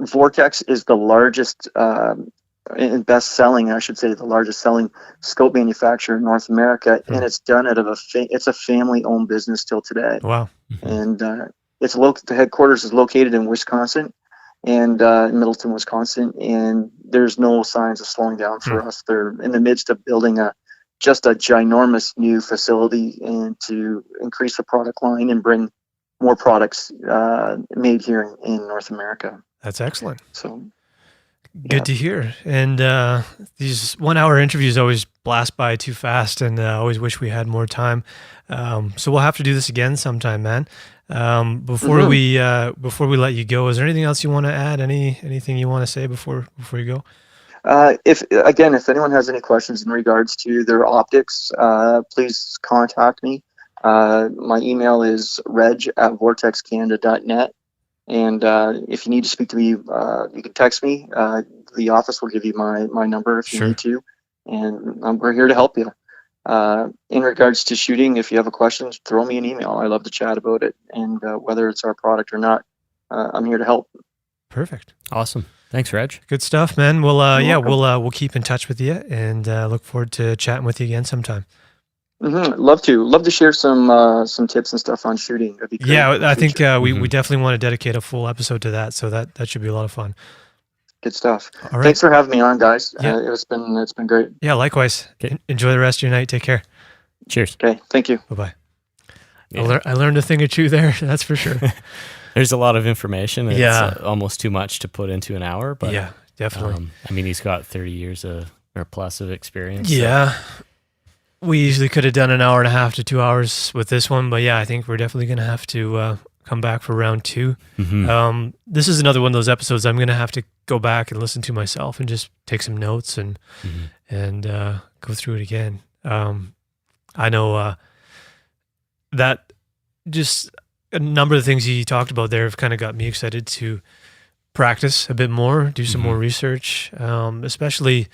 Speaker 3: Vortex is the largest and best selling, I should say, the largest selling scope manufacturer in North America, and it's done out of it's a family owned business still today.
Speaker 1: Wow.
Speaker 3: And the headquarters is located in Wisconsin, and in Middleton, Wisconsin, and there's no signs of slowing down for us. They're in the midst of building just a ginormous new facility, and to increase the product line and bring more products made here in North America.
Speaker 1: That's excellent.
Speaker 3: So
Speaker 1: Good to hear. And these 1 hour interviews always blast by too fast, and I always wish we had more time. So we'll have to do this again sometime, man. Before we let you go, is there anything else you want to add? Anything you want to say before you go?
Speaker 3: If anyone has any questions in regards to their optics, please contact me. My email is reg@vortexcanada.net. And if you need to speak to me, you can text me. The office will give you my number if you need to. And we're here to help you. In regards to shooting, if you have a question, throw me an email. I love to chat about it. And whether it's our product or not, I'm here to help.
Speaker 1: Perfect.
Speaker 2: Awesome. Thanks, Reg.
Speaker 1: Good stuff, man. Well, we'll keep in touch with you, and look forward to chatting with you again sometime.
Speaker 3: Love to share some tips and stuff on shooting. That'd be great.
Speaker 1: Yeah, I think we definitely want to dedicate a full episode to that, so that should be a lot of fun.
Speaker 3: Good stuff.
Speaker 1: All right.
Speaker 3: Thanks for having me on, guys.
Speaker 1: Yeah.
Speaker 3: It's been great.
Speaker 1: Yeah, likewise.
Speaker 2: Okay.
Speaker 1: Enjoy the rest of your night. Take care.
Speaker 2: Cheers.
Speaker 3: Okay, thank you.
Speaker 1: Bye-bye.
Speaker 2: Yeah.
Speaker 1: I learned a thing or two there, that's for sure.
Speaker 2: There's a lot of information. It's almost too much to put into an hour, but
Speaker 1: yeah, definitely.
Speaker 2: He's got 30 years or plus of experience.
Speaker 1: Yeah. So. We easily could have done an hour and a half to 2 hours with this one, but yeah, I think we're definitely going to have to come back for round 2.
Speaker 2: Mm-hmm.
Speaker 1: This is another one of those episodes I'm going to have to go back and listen to myself and just take some notes and go through it again. I know that just a number of things you talked about there have kind of got me excited to practice a bit more, do some more research, especially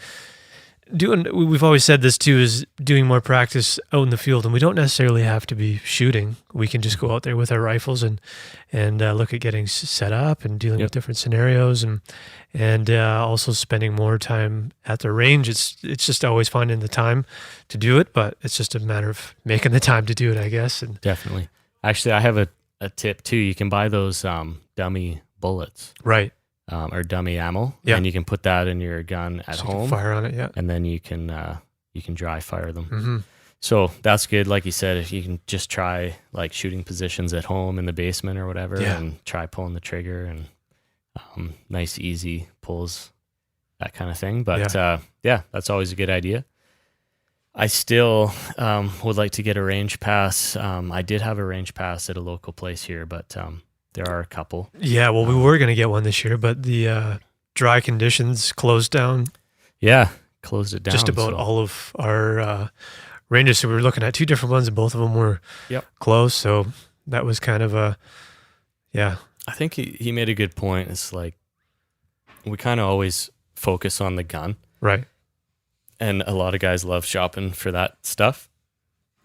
Speaker 1: we've always said this too, is doing more practice out in the field, and we don't necessarily have to be shooting. We can just go out there with our rifles and look at getting set up and dealing with different scenarios, and also spending more time at the range. It's just always finding the time to do it, but it's just a matter of making the time to do it, I guess. And
Speaker 2: definitely. Actually, I have a tip too. You can buy those dummy bullets.
Speaker 1: Right.
Speaker 2: Or dummy ammo, and you can put that in your gun at home.
Speaker 1: You can fire on it,
Speaker 2: and then you can dry fire them.
Speaker 1: Mm-hmm.
Speaker 2: So that's good. Like you said, if you can just try like shooting positions at home in the basement or whatever, and try pulling the trigger and nice easy pulls, that kind of thing. But that's always a good idea. I still would like to get a range pass. I did have a range pass at a local place here, but there are a couple. Yeah,
Speaker 1: well, we were going to get one this year, but the dry conditions closed down.
Speaker 2: Yeah, closed it down.
Speaker 1: Just about all of our ranges. So we were looking at 2 different ones, and both of them were closed. So that was kind of I
Speaker 2: think he made a good point. It's like we kind of always focus on the gun.
Speaker 1: Right.
Speaker 2: And a lot of guys love shopping for that stuff.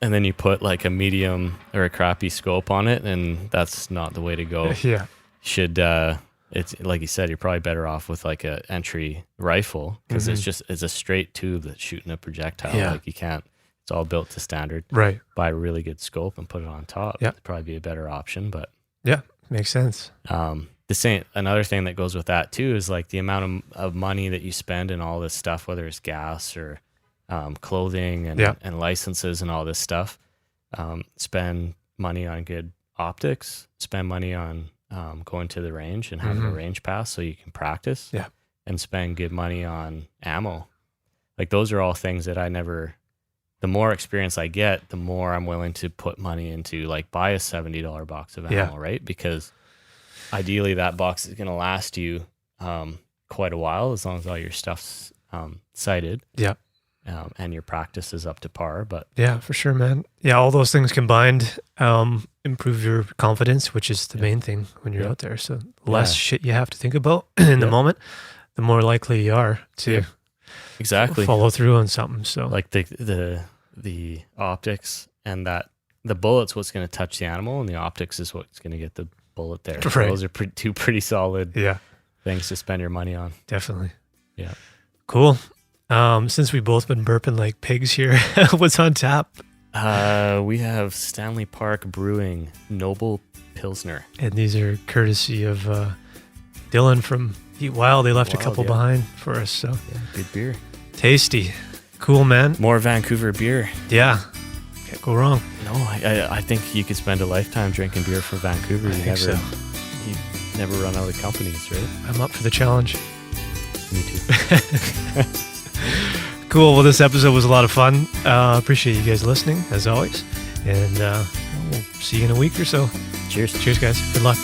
Speaker 2: And then you put like a medium or a crappy scope on it, and that's not the way to go.
Speaker 1: Yeah.
Speaker 2: Should it's like you said, you're probably better off with like a entry rifle, because it's a straight tube that's shooting a projectile.
Speaker 1: Yeah.
Speaker 2: Like you can't. It's all built to standard.
Speaker 1: Right.
Speaker 2: Buy a really good scope and put it on top.
Speaker 1: Yeah.
Speaker 2: It'd probably be a better option, but
Speaker 1: yeah, makes sense.
Speaker 2: Another thing that goes with that too is like the amount of money that you spend in all this stuff, whether it's gas or clothing and licenses and all this stuff. Spend money on good optics, spend money on going to the range and having a range pass so you can practice, and spend good money on ammo. Like those are all things that the more experience I get, the more I'm willing to put money into, like buy a $70 box of ammo, right? Because ideally that box is going to last you quite a while, as long as all your stuff's sighted.
Speaker 1: Yeah.
Speaker 2: And your practice is up to par. But
Speaker 1: yeah, for sure, man. Yeah, all those things combined improve your confidence, which is the main thing when you're out there. So the less shit you have to think about in the moment, the more likely you are to follow through on something. So
Speaker 2: like the optics and that the bullet's what's going to touch the animal, and the optics is what's going to get the bullet there.
Speaker 1: Right.
Speaker 2: So those are two pretty solid things to spend your money on.
Speaker 1: Definitely.
Speaker 2: Yeah.
Speaker 1: Cool. Since we've both been burping like pigs here, what's on tap?
Speaker 2: We have Stanley Park Brewing Noble Pilsner.
Speaker 1: And these are courtesy of Dylan from Eat Wild. They left a couple behind for us. So
Speaker 2: good beer.
Speaker 1: Tasty. Cool, man.
Speaker 2: More Vancouver beer.
Speaker 1: Yeah. Can't go wrong.
Speaker 2: No, I think you could spend a lifetime drinking beer from Vancouver. You never run out of companies, right?
Speaker 1: I'm up for the challenge.
Speaker 2: Me too.
Speaker 1: Cool. Well, this episode was a lot of fun. Appreciate you guys listening, as always. And we'll see you in a week or so.
Speaker 2: Cheers.
Speaker 1: Cheers, guys. Good luck.